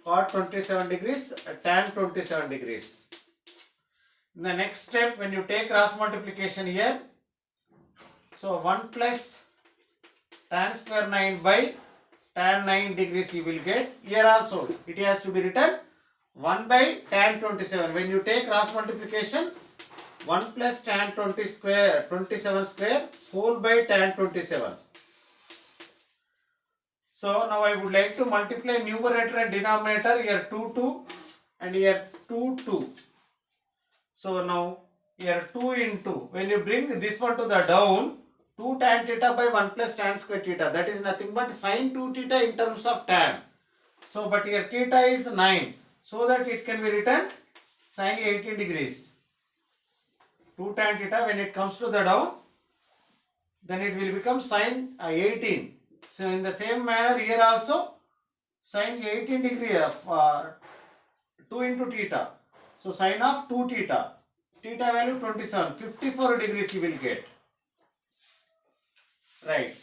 cot 27 degrees, tan 27 degrees. In the next step, when you take cross multiplication here, so 1 plus tan square 9 by tan 9 degrees you will get. Here also it has to be written 1 by tan 27. When you take cross multiplication, 1 plus tan 27 square whole by tan 27. So now I would like to multiply numerator and denominator, here 2 2 and here 2 2. So now here 2 into, when you bring this one to the down, 2 tan theta by 1 plus tan square theta, that is nothing but sin 2 theta in terms of tan. So but here theta is 9, so that it can be written sin 18 degrees. 2 tan theta, when it comes to the down, then it will become sin 18. So in the same manner here also sin 18 degree of 2 into theta. So sin of 2 theta, theta value 27, 54 degrees you will get. Right.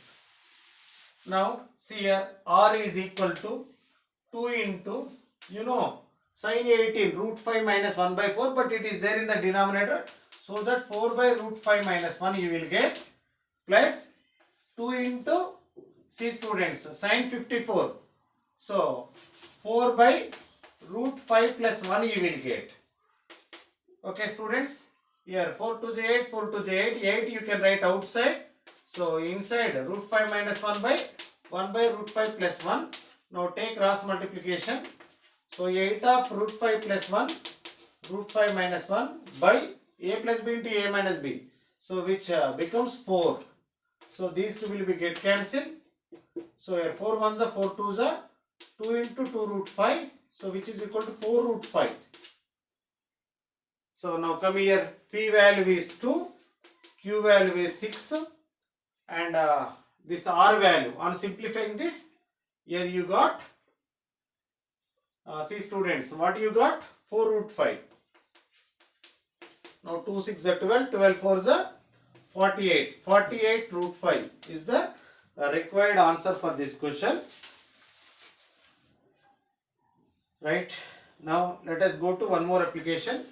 Now see here R is equal to 2 into, you know, sin 18 root 5 minus 1 by 4, but it is there in the denominator. So that 4 by root 5 minus 1 you will get, plus 2 into, see students, sin 54. So 4 by root 5 plus 1 you will get. Okay students, here 4 to the 8, 4 to the 8, 8 you can write outside. So inside root 5 minus 1 by root 5 plus 1. Now take cross multiplication. So 8 of root 5 plus 1, root 5 minus 1 by a plus b into a minus b. So which becomes 4. So these two will be get cancelled. So here 4 ones are 4 twos are 2 into 2 root 5. So which is equal to 4 root 5. So now come here, P value is 2, Q value is 6 and this R value, on simplifying this, here you got, see students, what you got? 4 root 5. Now 2 6 are 12, 12 4 is 48. 48 root 5 is the required answer for this question. Right. Now let us go to one more application.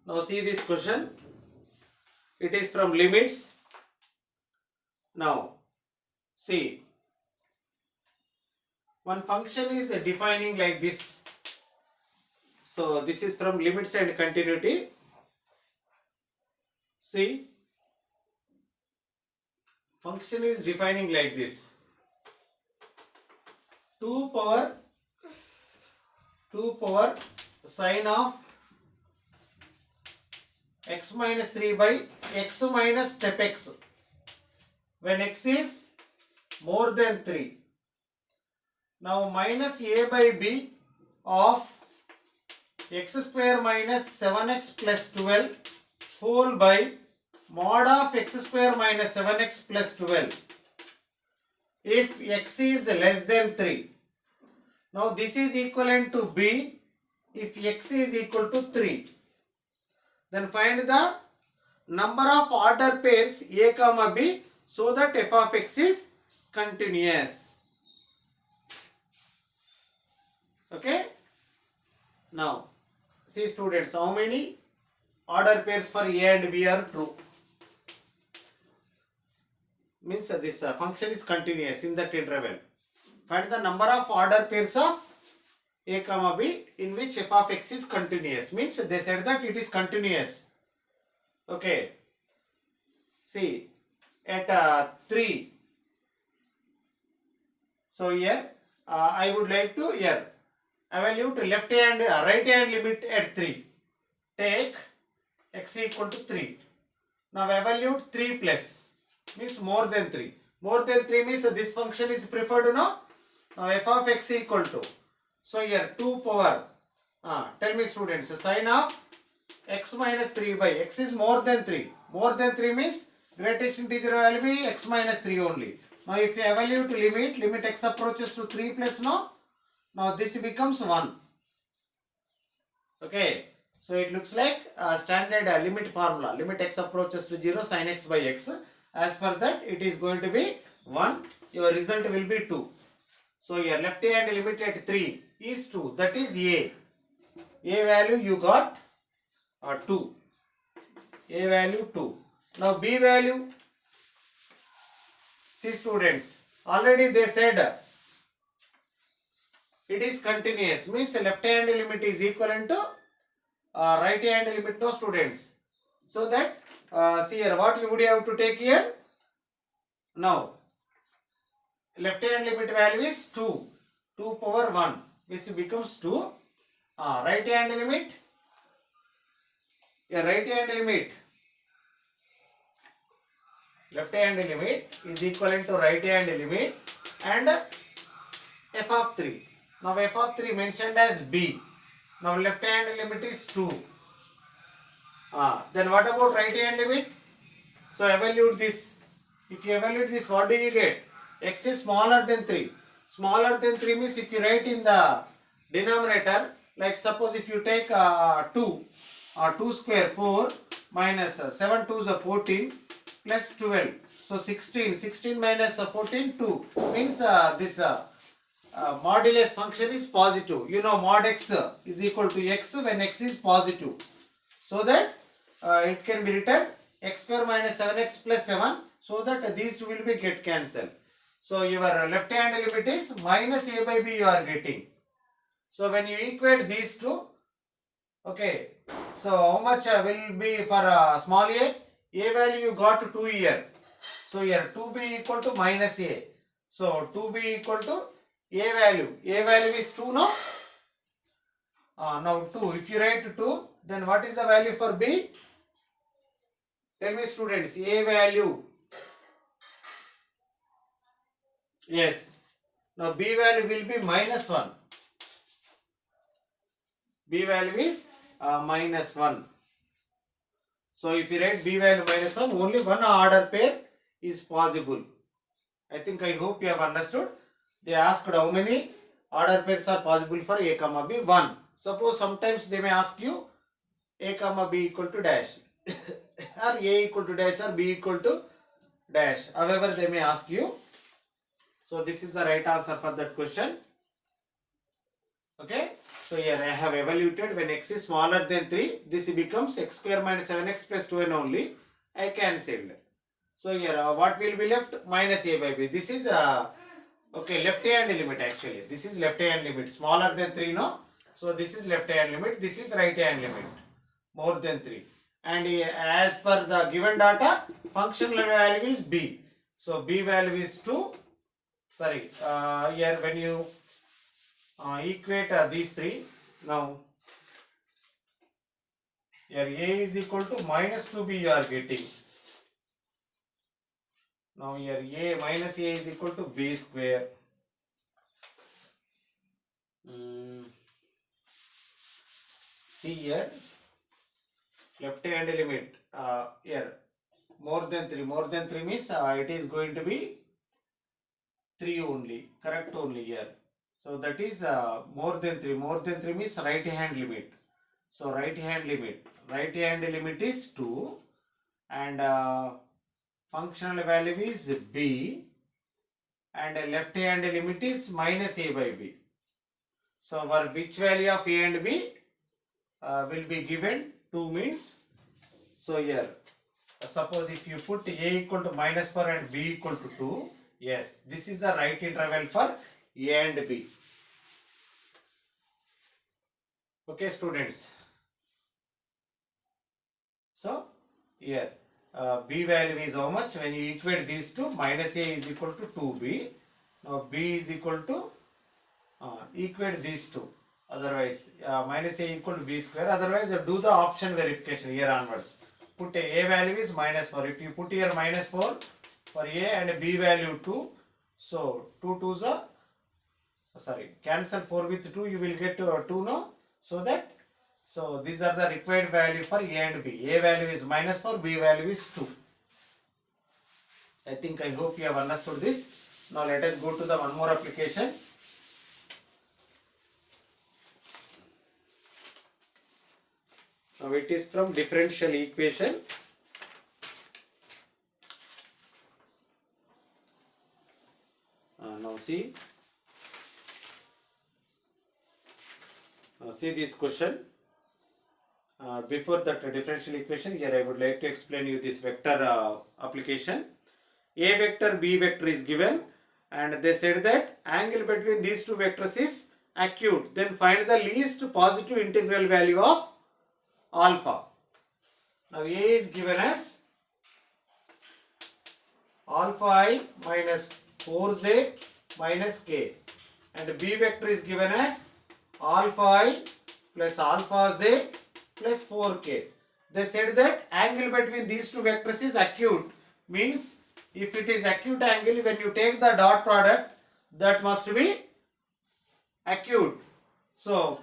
Now see this question. It is from limits. Now see, one function is defining like this. So this is from limits and continuity. See, function is defining like this. 2 power sine of x minus 3 by x minus step x when x is more than 3. Now minus a by b of x square minus 7x plus 12 whole by mod of x square minus 7x plus 12 if x is less than 3. Now this is equivalent to b if x is equal to 3. Then find the number of order pairs a comma b so that f of x is continuous. Okay. Now see students, how many order pairs for a and b are true? Means this function is continuous in that interval. Find the number of order pairs of a comma b in which f of x is continuous. Means they said that it is continuous. Okay. See, at 3. So here I would like to here evaluate left hand right hand limit at 3. Take x equal to 3. Now evaluate 3 plus means more than 3. More than 3 means this function is preferred, no? Now f of x equal to, so here 2 power, tell me students, sine of x minus 3 by x is more than 3. More than 3 means greatest integer value will be x minus 3 only. Now if you evaluate limit x approaches to 3 plus, no? Now this becomes 1. Okay. So it looks like standard limit formula. Limit x approaches to 0 sin x by x. As per that it is going to be 1. Your result will be 2. So your left hand limit at 3 is 2. That is A. A value you got 2. A value 2. Now B value. See students, already they said it is continuous. Means left hand limit is equivalent to right hand limit, no students. So that see here what you would have to take here. Now left hand limit value is 2. 2 power 1 which becomes 2. Right hand limit. Right hand limit. Left hand limit is equivalent to right hand limit and f of 3. Now f of 3 mentioned as b. Now left hand limit is 2. Then what about right hand limit? So evaluate this. If you evaluate this, what do you get? X is smaller than 3. Smaller than 3 means if you write in the denominator, like suppose if you take 2, 2 square 4 minus 7 2 is 14 plus 12. So 16. 16 minus 14 2 means this modulus function is positive. You know mod x is equal to x when x is positive. So that it can be written x square minus 7x plus 7 so that these will be get cancelled. So your left hand limit is minus a by b you are getting. So when you equate these two, okay, so how much will be for small a? A value you got 2 here. So here 2b equal to minus a. So 2b equal to a value. A value is 2 now. Now 2. If you write 2, then what is the value for b? Tell me students, a value. Yes. Now b value will be minus 1. B value is minus 1. So if you write b value minus 1, only one order pair is possible. I hope you have understood. They asked how many order pairs are possible for a comma b. 1. Suppose sometimes they may ask you a comma b equal to dash or a equal to dash or b equal to dash. However they may ask you. So this is the right answer for that question. Okay. So here I have evaluated when x is smaller than 3, this becomes x square minus 7x plus 2n only. I cancelled. So here what will be left? Minus a by b. This is okay, left hand limit actually. This is left hand limit. Smaller than 3, no? So this is left hand limit. This is right hand limit. More than 3. And as per the given data, functional value is b. So b value is 2. Sorry, here when you equate these three, now here a is equal to minus 2b you are getting. Now here a minus a is equal to b square. See here, left hand limit here more than 3. More than 3 means it is going to be 3 only, correct only here. So that is more than 3. More than 3 means right hand limit. So right hand limit is 2 and functional value is b and left hand limit is minus a by b. So for which value of a and b will be given? 2 means. So here suppose if you put a equal to minus 4 and b equal to 2, yes, this is the right interval for a and b. Okay students. So here b value is how much? When you equate these two, minus a is equal to 2b. Now b is equal to equate these two. Otherwise minus a equal to b square. Otherwise do the option verification here onwards. Put a value is minus 4. If you put here minus 4 for a and b value 2. So 2 2s are cancel 4 with 2, you will get 2 no. So these are the required value for a and b. A value is minus 4, b value is 2. I hope you have understood this. Now let us go to the one more application. Now it is from differential equation. Now see this question. Before that differential equation, here I would like to explain you this vector application. A vector, B vector is given and they said that angle between these two vectors is acute. Then find the least positive integral value of alpha. Now A is given as alpha I minus 4j minus k and B vector is given as alpha I plus alpha j plus 4k. They said that angle between these two vectors is acute. Means if it is acute angle, when you take the dot product, that must be acute. So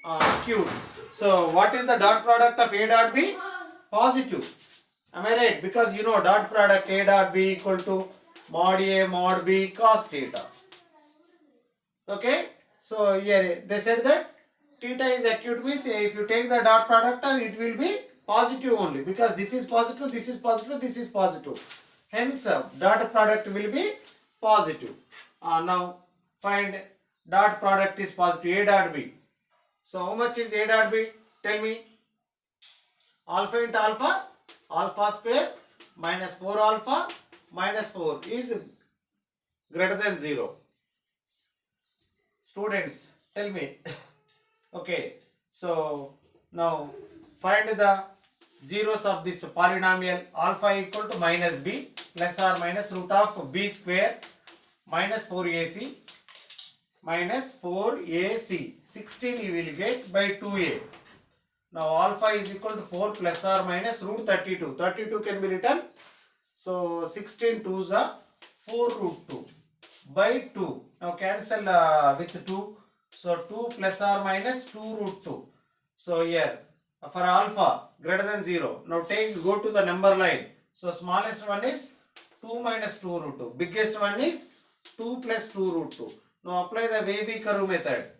acute. So what is the dot product of A dot B? Positive. Am I right? Because you know dot product A dot B equal to mod A mod B cos theta. Okay. So here they said that theta is acute means if you take the dot product it will be positive only, because this is positive, this is positive, this is positive. Hence dot product will be positive. Now find dot product is positive A dot B. So how much is A dot B? Tell me. Alpha into alpha, alpha square minus 4 alpha minus 4 is greater than 0. Students, tell me. Okay, so now find the zeros of this polynomial alpha equal to minus b plus or minus root of b square minus 4ac minus 4ac. 16 you will get by 2a. Now alpha is equal to 4 plus or minus root 32. 32 can be written. So 16 2s are 4 root 2 by 2. Now cancel with 2. So 2 plus or minus 2 root 2. So here for alpha greater than 0. Now go to the number line. So smallest one is 2 minus 2 root 2. Biggest one is 2 plus 2 root 2. Now apply the wavy curve method.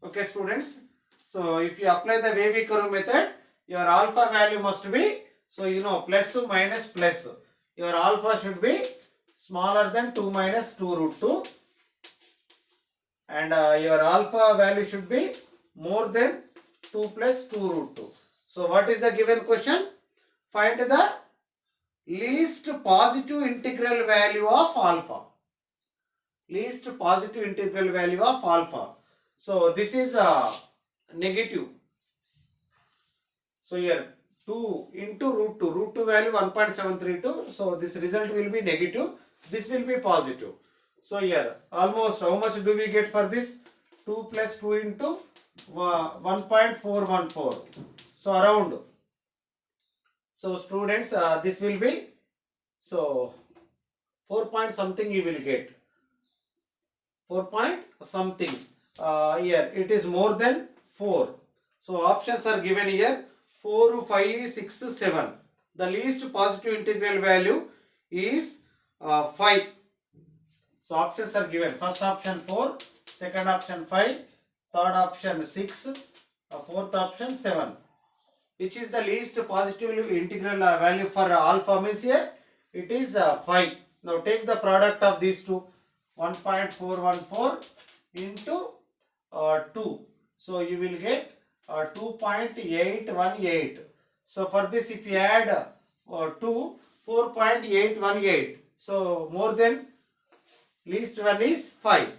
Okay students. So if you apply the wavy curve method, your alpha value must be, so you know, plus minus plus. Your alpha should be smaller than 2 minus 2 root 2. And your alpha value should be more than 2 plus 2 root 2. So what is the given question? Find the least positive integral value of alpha. Least positive integral value of alpha. So this is negative. So here 2 into root 2. Root 2 value 1.732. So this result will be negative. This will be positive. So here almost how much do we get for this? 2 plus 2 into 1.414. So around. So students, this will be, so 4 point something you will get. 4 point something. Here it is more than 4. So options are given here. 4, 5, 6, 7. The least positive integral value is 5. So options are given. First option 4, second option 5, third option 6, fourth option 7. Which is the least positive integral value for alpha means here? It is 5. Now take the product of these two. 1.414 into 2. So you will get 2.818. So for this if you add 2, 4.818. So more than least one is 5.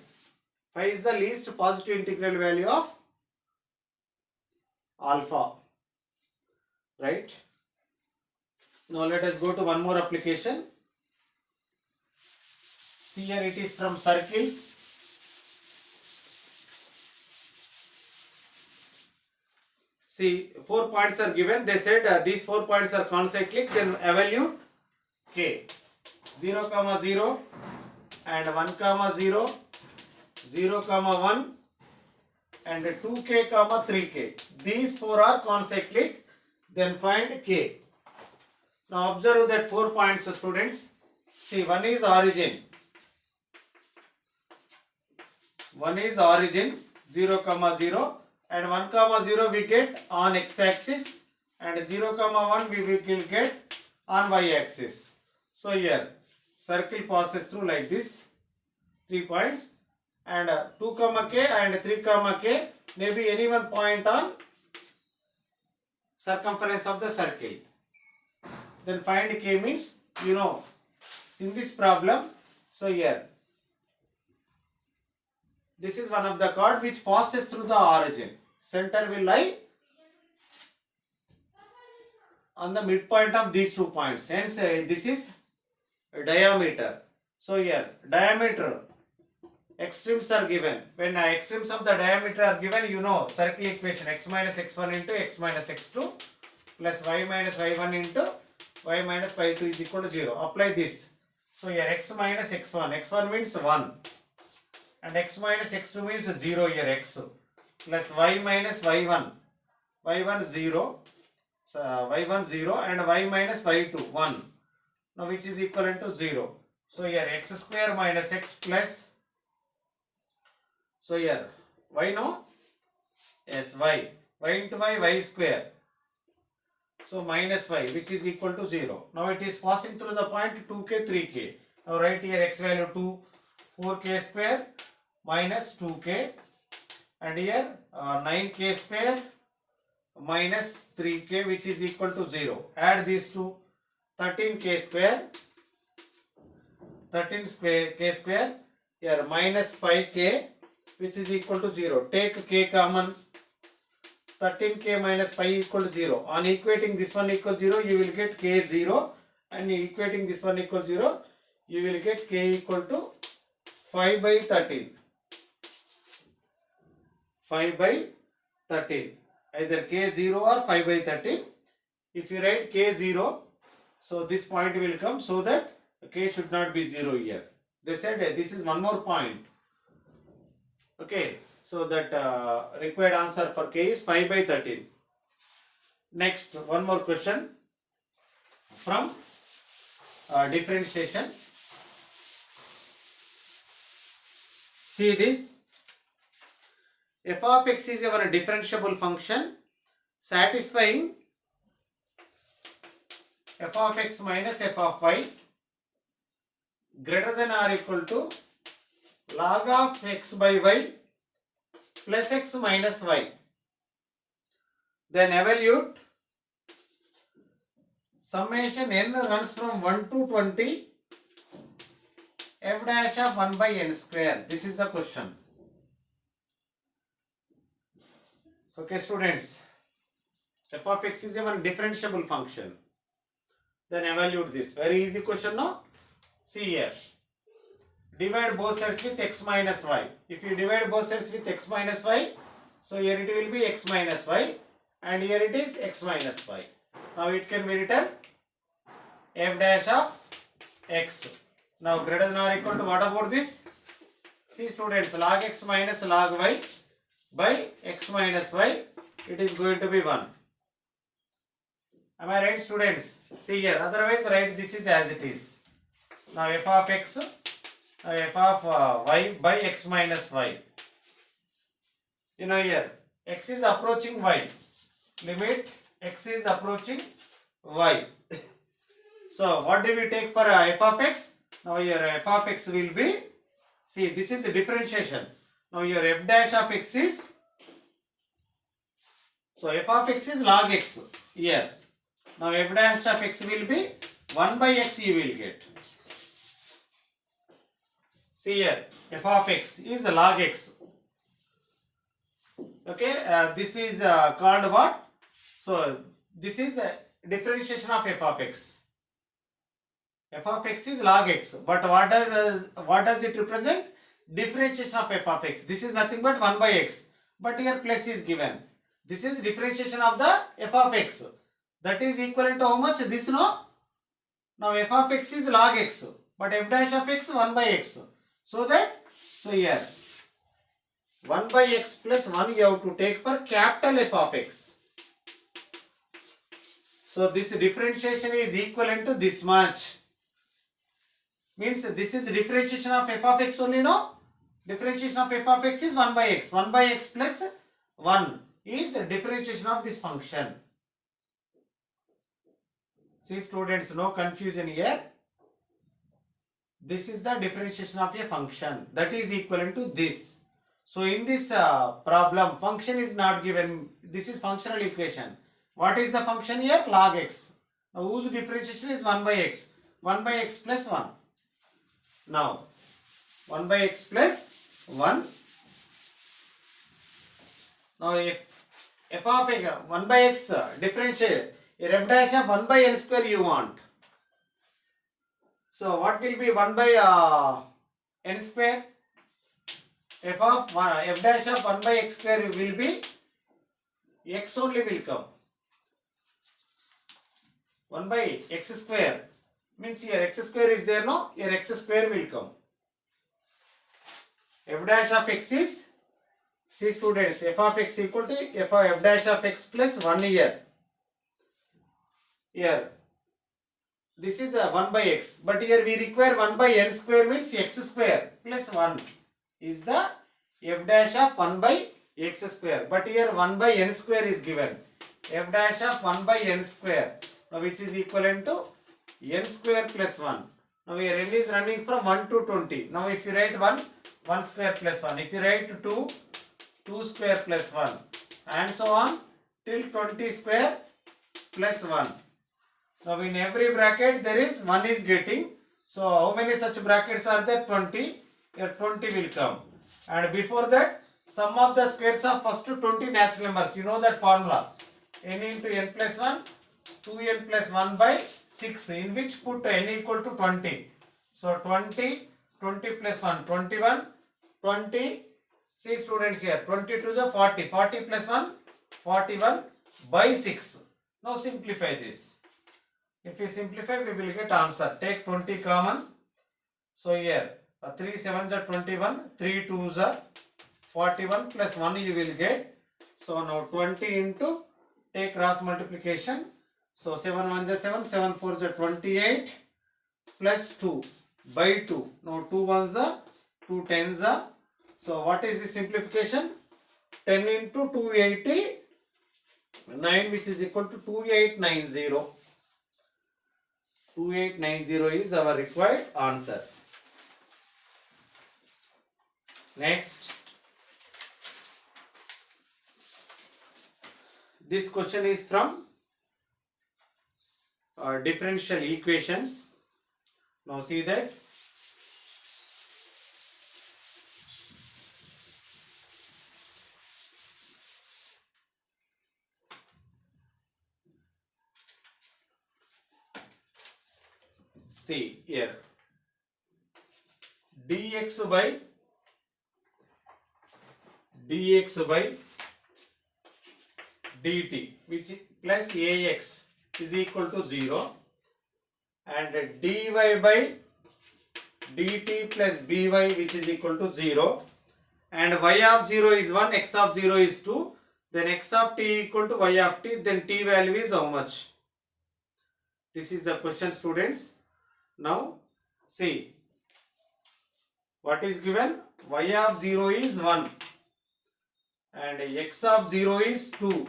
5 is the least positive integral value of alpha. Right? Now let us go to one more application. See here it is from circles. See 4 points are given. They said these 4 points are concyclic. Then evaluate k. 0, 0 and 1, 0, 0, 1 and 2k, 3k. These 4 are concyclic. Then find k. Now observe that 4 points, students. See, one is origin. One is origin 0, 0 and 1, 0 we get on x-axis and 0, 1 we will get on y-axis. So here circle passes through like this, 3 points, and 2, k and 3, k may be any one point on circumference of the circle. Then find k means, you know, in this problem, so here this is one of the chord which passes through the origin. Center will lie on the midpoint of these 2 points. Hence, this is diameter. So here, diameter, extremes are given. When extremes of the diameter are given, you know, circle equation x minus x1 into x minus x2 plus y minus y1 into y minus y2 is equal to 0. Apply this. So here x minus x1. x1 means 1. And x minus x2 means 0 here, x plus y minus y1, y1 0, so y1 0 and y minus y2 1, now which is equivalent to 0. So here x square minus x plus, so here y, no, yes, y into y square, so minus y which is equal to 0. Now it is passing through the point 2k, 3k. Now write here x value 2, 4k square minus 2k and here 9k square minus 3k which is equal to 0. Add these two, 13k square 13 square k square. Here minus 5k, which is equal to 0. Take k common. 13k minus 5 equal to 0. On equating this one equal to 0, you will get k 0. And equating this one equal to 0, you will get k equal to 5 by 13. 5 by 13. Either k 0 or 5 by 13. If you write k 0, so this point will come, so that k should not be 0 here. They said this is one more point. Okay, so that required answer for k is 5 by 13. Next, one more question from differentiation. See this. F of x is our differentiable function satisfying f of x minus f of y greater than or equal to log of x by y plus x minus y. Then evaluate summation n runs from 1 to 20 f dash of 1 by n square. This is the question. Okay, students, f of x is a one differentiable function. Then evaluate this. Very easy question, no? See here. Divide both sides with x minus y. If you divide both sides with x minus y, so here it will be x minus y, and here it is x minus y. Now it can be written f dash of x. Now greater than or equal to what about this? See students, log x minus log y by x minus y, it is going to be 1. Am I right, students? See here, otherwise write this is as it is. Now f of x, f of y by x minus y. You know here, x is approaching y. Limit x is approaching y. So what do we take for f of x? Now here f of x will be, see this is the differentiation. Now your f dash of x is, so f of x is log x here. Now f dash of x will be 1 by x you will get. See here, f of x is log x. Okay, this is called what? So this is a differentiation of f of x. F of x is log x, but what does it represent? Differentiation of f of x. This is nothing but 1 by x, but here plus is given. This is differentiation of the f of x. That is equivalent to how much? This, no? Now f of x is log x, but f dash of x 1 by x. So here 1 by x plus 1 you have to take for capital F of x. So this differentiation is equivalent to this much. Means this is differentiation of f of x only, no? Differentiation of f of x is 1 by x. 1 by x plus 1 is the differentiation of this function. See students, no confusion here. This is the differentiation of a function that is equivalent to this. So in this problem, function is not given. This is functional equation. What is the function here? Log x. Now whose differentiation is 1 by x. 1 by x plus 1. Now 1 by x plus 1. Now if f of x 1 by x differentiate, f dash of 1 by n square you want. So what will be 1 by n square? F of f dash of 1 by x square will be x only will come. 1 by x square means here x square is there, no? Here x square will come. F dash of x is, see students, f of x equal to f dash of x plus 1 here. Here this is 1 by x, but here we require 1 by n square means x square plus 1 is the f dash of 1 by x square, but here 1 by n square is given. F dash of 1 by n square, now which is equivalent to n square plus 1. Now here n is running from 1 to 20. Now if you write 1, 1 square plus 1. If you write 2, 2 square plus 1, and so on till 20 square plus 1. Now in every bracket there is 1 is getting. So how many such brackets are there? 20. Here 20 will come. And before that, sum of the squares of first 20 natural numbers. You know that formula. N into n plus 1, 2n plus 1 by 6. In which put n equal to 20. So 20, 20 plus 1, 21, 20. See students here, 20 to the 40. 40 plus 1, 41 by 6. Now simplify this. If we simplify, we will get answer. Take 20 common. So here 3 7s are 21, 3 2s are 41 plus 1 you will get. So now 20 into, take cross multiplication. So 7 1s are 7, 7 4s are 28 plus 2 by 2. Now 2 1s are 2 10s are. So what is the simplification? 10 into 289, which is equal to 2890. 2890 is our required answer. Next, this question is from differential equations. Now see that. See here, dx by dt, which is plus ax is equal to 0, and dy by dt plus by, which is equal to 0, and y of 0 is 1, x of 0 is 2, then x of t equal to y of t, then t value is how much? This is the question, students. Now see, what is given? Y of 0 is 1 and x of 0 is 2.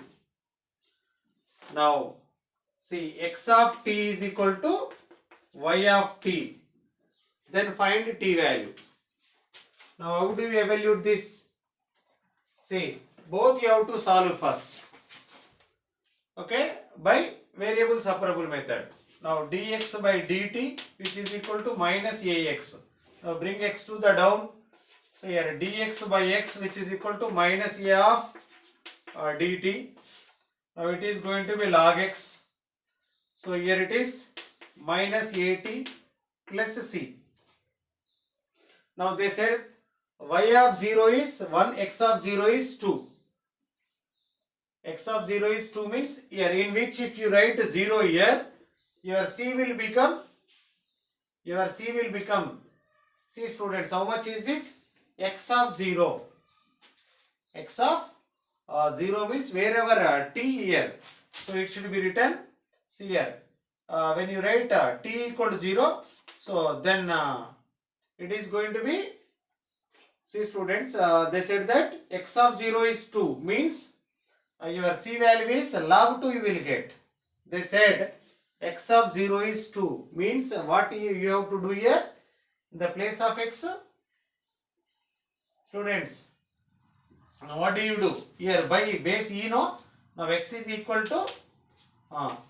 Now see, x of t is equal to y of t. Then find t value. Now how do we evaluate this? See, both you have to solve first. Okay, by variable separable method. Now dx by dt, which is equal to minus ax. Now bring x to the down. So here dx by x, which is equal to minus a of dt. Now it is going to be log x. So here it is minus at plus c. Now they said y of 0 is 1, x of 0 is 2. X of 0 is 2 means here, in which if you write 0 here, your c will become, see students, how much is this? X of 0. X of 0 means wherever t here. So it should be written, see here, when you write t equal to 0, so then it is going to be, see students, they said that x of 0 is 2 means your c value is log 2 you will get. They said x of 0 is 2 means what you have to do here, in the place of x, students, what do you do here? By base e, no? Now x is equal to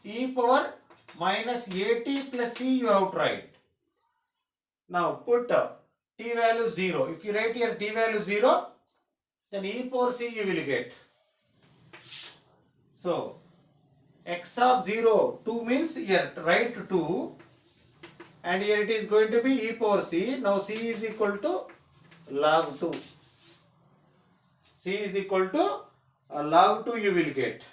e power minus at plus c you have to write. Now put t value 0. If you write here t value 0, then e power c you will get. So x of 0, 2 means here write 2, and here it is going to be e power c. Now c is equal to log 2. C is equal to log 2 you will get.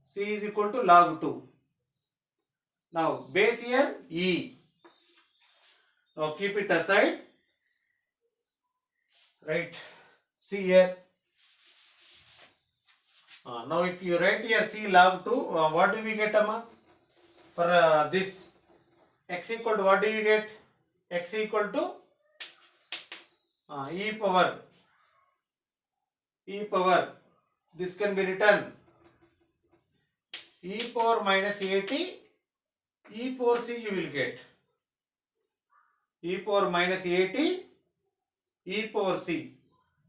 C is equal to log 2. Now base here e. Now keep it aside. Right. See here. Now if you write here c log 2, what do we get, Amma? For this x equal to, what do you get? X equal to e power, this can be written e power minus at, e power c you will get. E power minus at, e power c.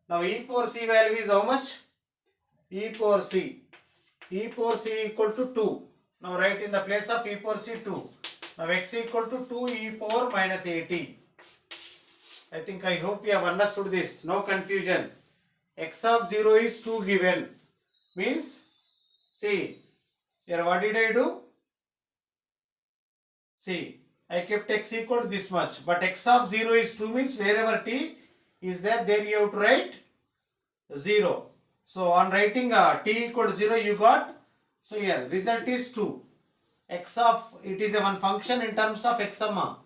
Now e power c value is how much? E power c. E power c equal to 2. Now write in the place of e power c 2. Now x equal to 2 e power minus 80. I hope you have understood this. No confusion. X of 0 is 2 given. Means, see, here what did I do? See, I kept x equal to this much. But x of 0 is 2 means wherever t is there you have to write 0. So on writing t equal to 0 you got. So here result is 2. X of, it is a one function in terms of x summa.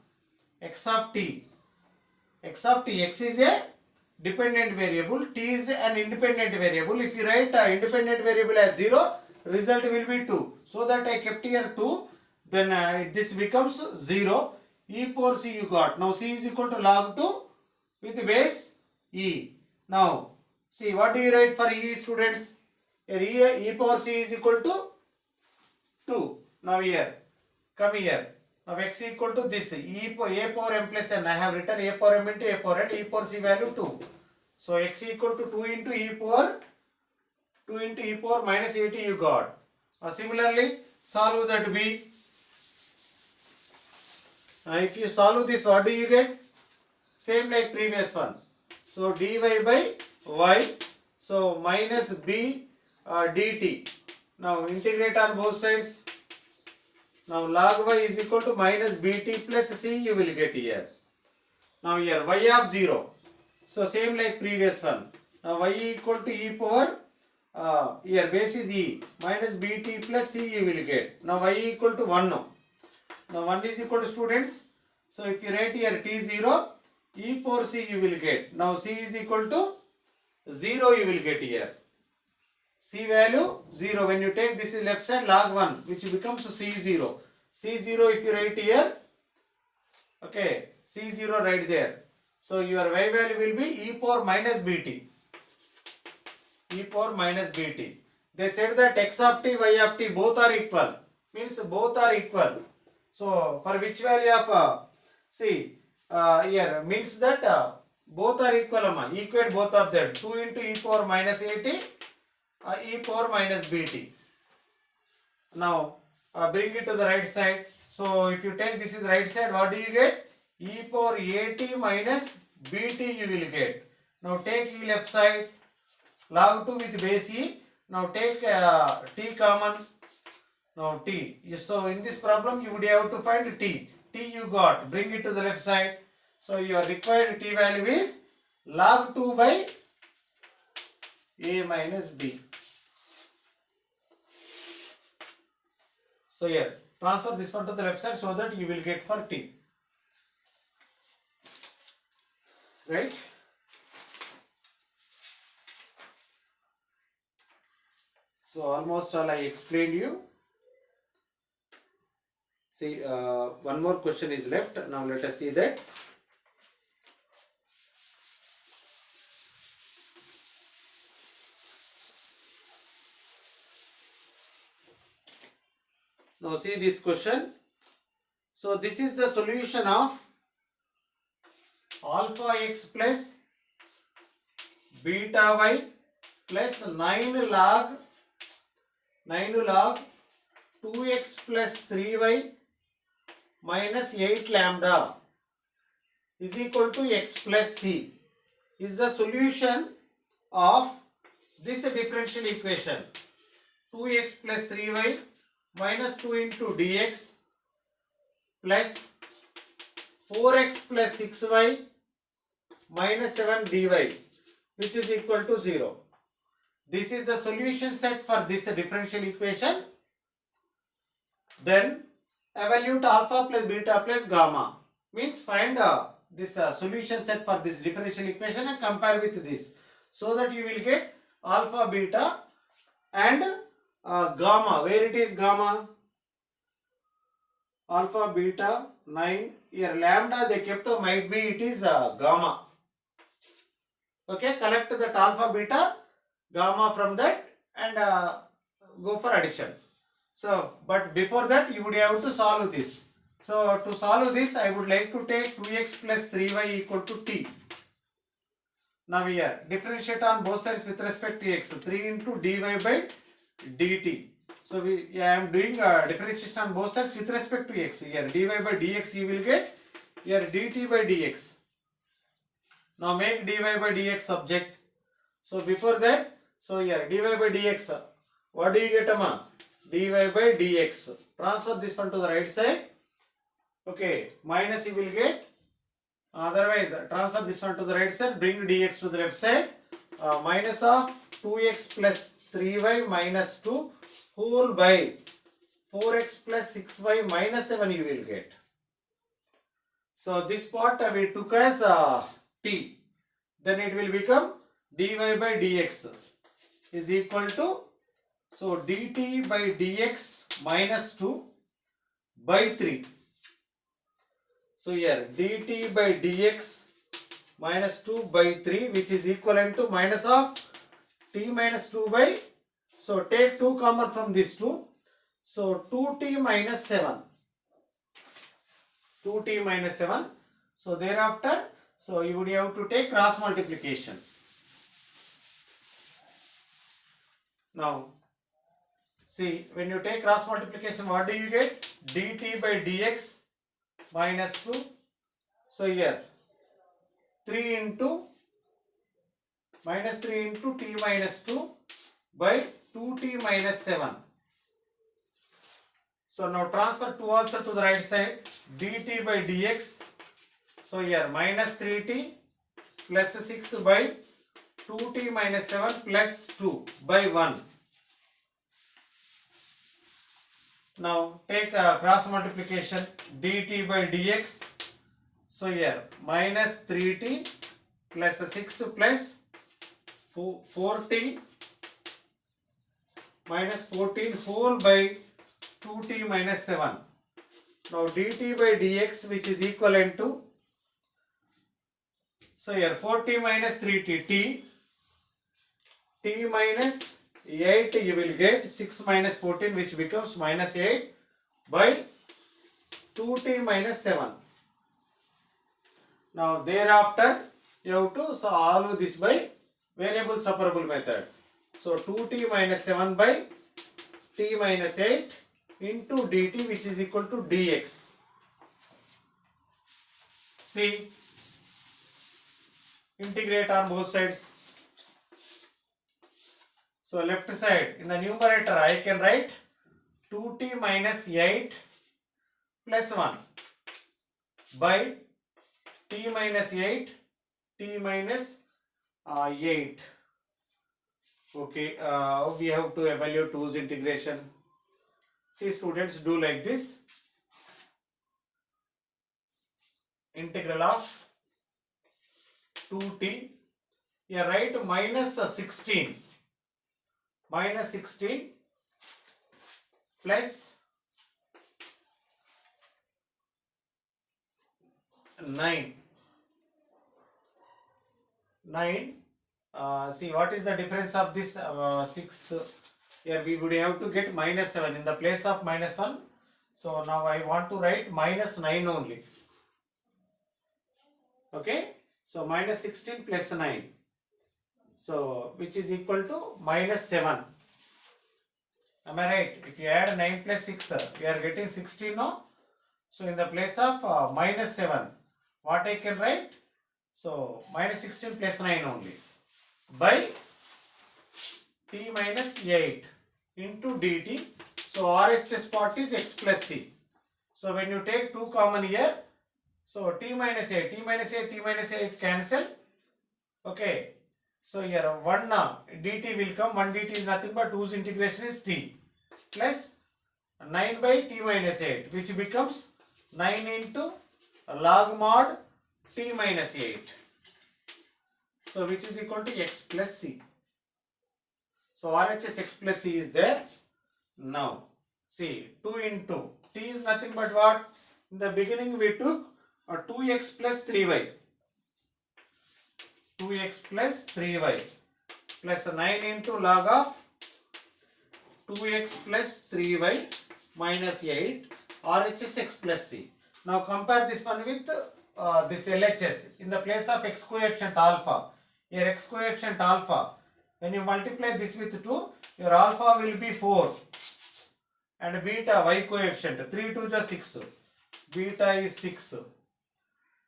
X of t. X of t. X is a dependent variable. T is an independent variable. If you write independent variable as 0, result will be 2. So that I kept here 2. Then this becomes 0. E power c you got. Now c is equal to log 2 with base e. Now see, what do you write for e, students? Here e power c is equal to 2. Now here, come here. Now x equal to this a power m plus n. I have written a power m into a power n. E power c value 2. So x equal to 2 into e power minus 80 you got. Similarly, solve that b. If you solve this, what do you get? Same like previous one. So dy by y. So minus b dt. Now integrate on both sides. Now log y is equal to minus bt plus c you will get here. Now here y of 0. So same like previous one. Now y equal to e power, here base is e, minus bt plus c you will get. Now y equal to 1 now. Now 1 is equal to, students. So if you write here t0, e power c you will get. Now c is equal to 0 you will get here. C value 0. When you take this is left side, log 1, which becomes C0. C0 if you write here, okay, C0 right there. So your y value will be e power minus bt. E power minus bt. They said that x of t, y of t both are equal. Means both are equal. So for which value of, here means that both are equal. Equate both of them. 2 into e power minus 80. E power minus bt. Now bring it to the right side. So if you take this is right side, what do you get? E power 80 minus bt you will get. Now take e left side, log 2 with base e. Now take t common. Now t. So in this problem you would have to find t. T you got. Bring it to the left side. So your required t value is log 2 by a minus b. So here, transfer this one to the left side so that you will get for t. Right? So almost all I explained you. See, one more question is left. Now let us see that. Now see this question. So this is the solution of alpha x plus beta y plus 9 log 2x plus 3y minus 8 lambda is equal to x plus c is the solution of this differential equation. 2x plus 3y minus 2 into dx plus 4x plus 6y minus 7 dy, which is equal to 0. This is the solution set for this differential equation. Then evaluate alpha plus beta plus gamma. Means find this solution set for this differential equation and compare with this. So that you will get alpha, beta and gamma. Where it is gamma? Alpha, beta, 9. Here lambda they kept, might be it is gamma. Okay, collect that alpha, beta, gamma from that and go for addition. So, but before that you would have to solve this. So, to solve this I would like to take 2x plus 3y equal to t. Now here, differentiate on both sides with respect to x. 3 into dy by dt. So I am doing differentiation on both sides with respect to x. Here dy by dx you will get, here dt by dx. Now make dy by dx subject. So before that, so here dy by dx, what do you get, amma? Dy by dx. Transfer this one to the right side. Okay, minus you will get. Otherwise, transfer this one to the right side. Bring dx to the left side. Minus of 2x plus 3y minus 2 whole by 4x plus 6y minus 7 you will get. So this part we took as t. Then it will become dy by dx is equal to, so dt by dx minus 2 by 3. So here dt by dx minus 2 by 3, which is equivalent to minus of t minus 2 by, so take 2 common from this 2, so 2t minus 7, 2t minus 7. So thereafter, so you would have to take cross multiplication. Now see, when you take cross multiplication, what do you get? dt by dx minus 2, so here 3 into minus 3 into t minus 2 by 2t minus 7. So now transfer 2 also to the right side, dt by dx, so here minus 3t plus 6 by 2t minus 7 plus 2 by 1. Now take cross multiplication, dt by dx, so here minus 3t plus 6 plus 4t minus 14 whole by 2t minus 7. Now dt by dx, which is equivalent to, so here 4t minus 3t, t minus 8 you will get, 6 minus 14 which becomes minus 8 by 2t minus 7. Now thereafter you have to solve this by variable separable method. So 2t minus 7 by t minus 8 into dt, which is equal to dx. See, integrate on both sides. So left side, in the numerator I can write 2t minus 8 plus 1 by t minus 8, t minus 8. Okay, we have to evaluate 2's integration. See students, do like this. Integral of 2t, here write minus 16 plus 9. See what is the difference of this 6? Here we would have to get minus 7 in the place of minus 1. So now I want to write minus 9 only. Okay, so minus 16 plus 9, so which is equal to minus 7. Am I right? If you add 9 plus 6, we are getting 16 now. So in the place of minus 7, what I can write? So minus 16 plus 9 only by t minus 8 into dt. So RHS part is x plus c. So when you take 2 common here, so t minus 8 cancel. Okay. So here 1 dt will come. 1 dt is nothing but 2's integration is t plus 9 by t minus 8, which becomes 9 into log mod t minus 8. So which is equal to x plus c. So RHS x plus c is there. Now see, 2 into t is nothing but what? In the beginning we took 2x plus 3y. 2x plus 3y plus 9 into log of 2x plus 3y minus 8 RHS x plus c. Now compare this one with this LHS. In the place of x coefficient alpha, here x coefficient alpha, when you multiply this with 2, your alpha will be 4. and beta y coefficient 3 to the 6. Beta is 6.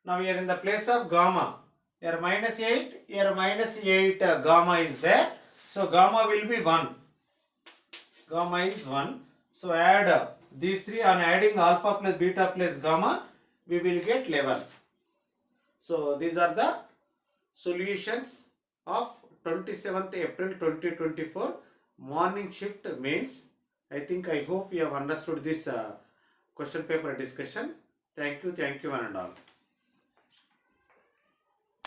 Now here in the place of gamma, here minus 8, here minus 8 gamma is there. So gamma will be 1. Gamma is 1. So add these three. On adding alpha plus beta plus gamma, we will get 11. So these are the solutions of 27th April 2024 morning shift mains. I hope you have understood this question paper discussion. Thank you one and all.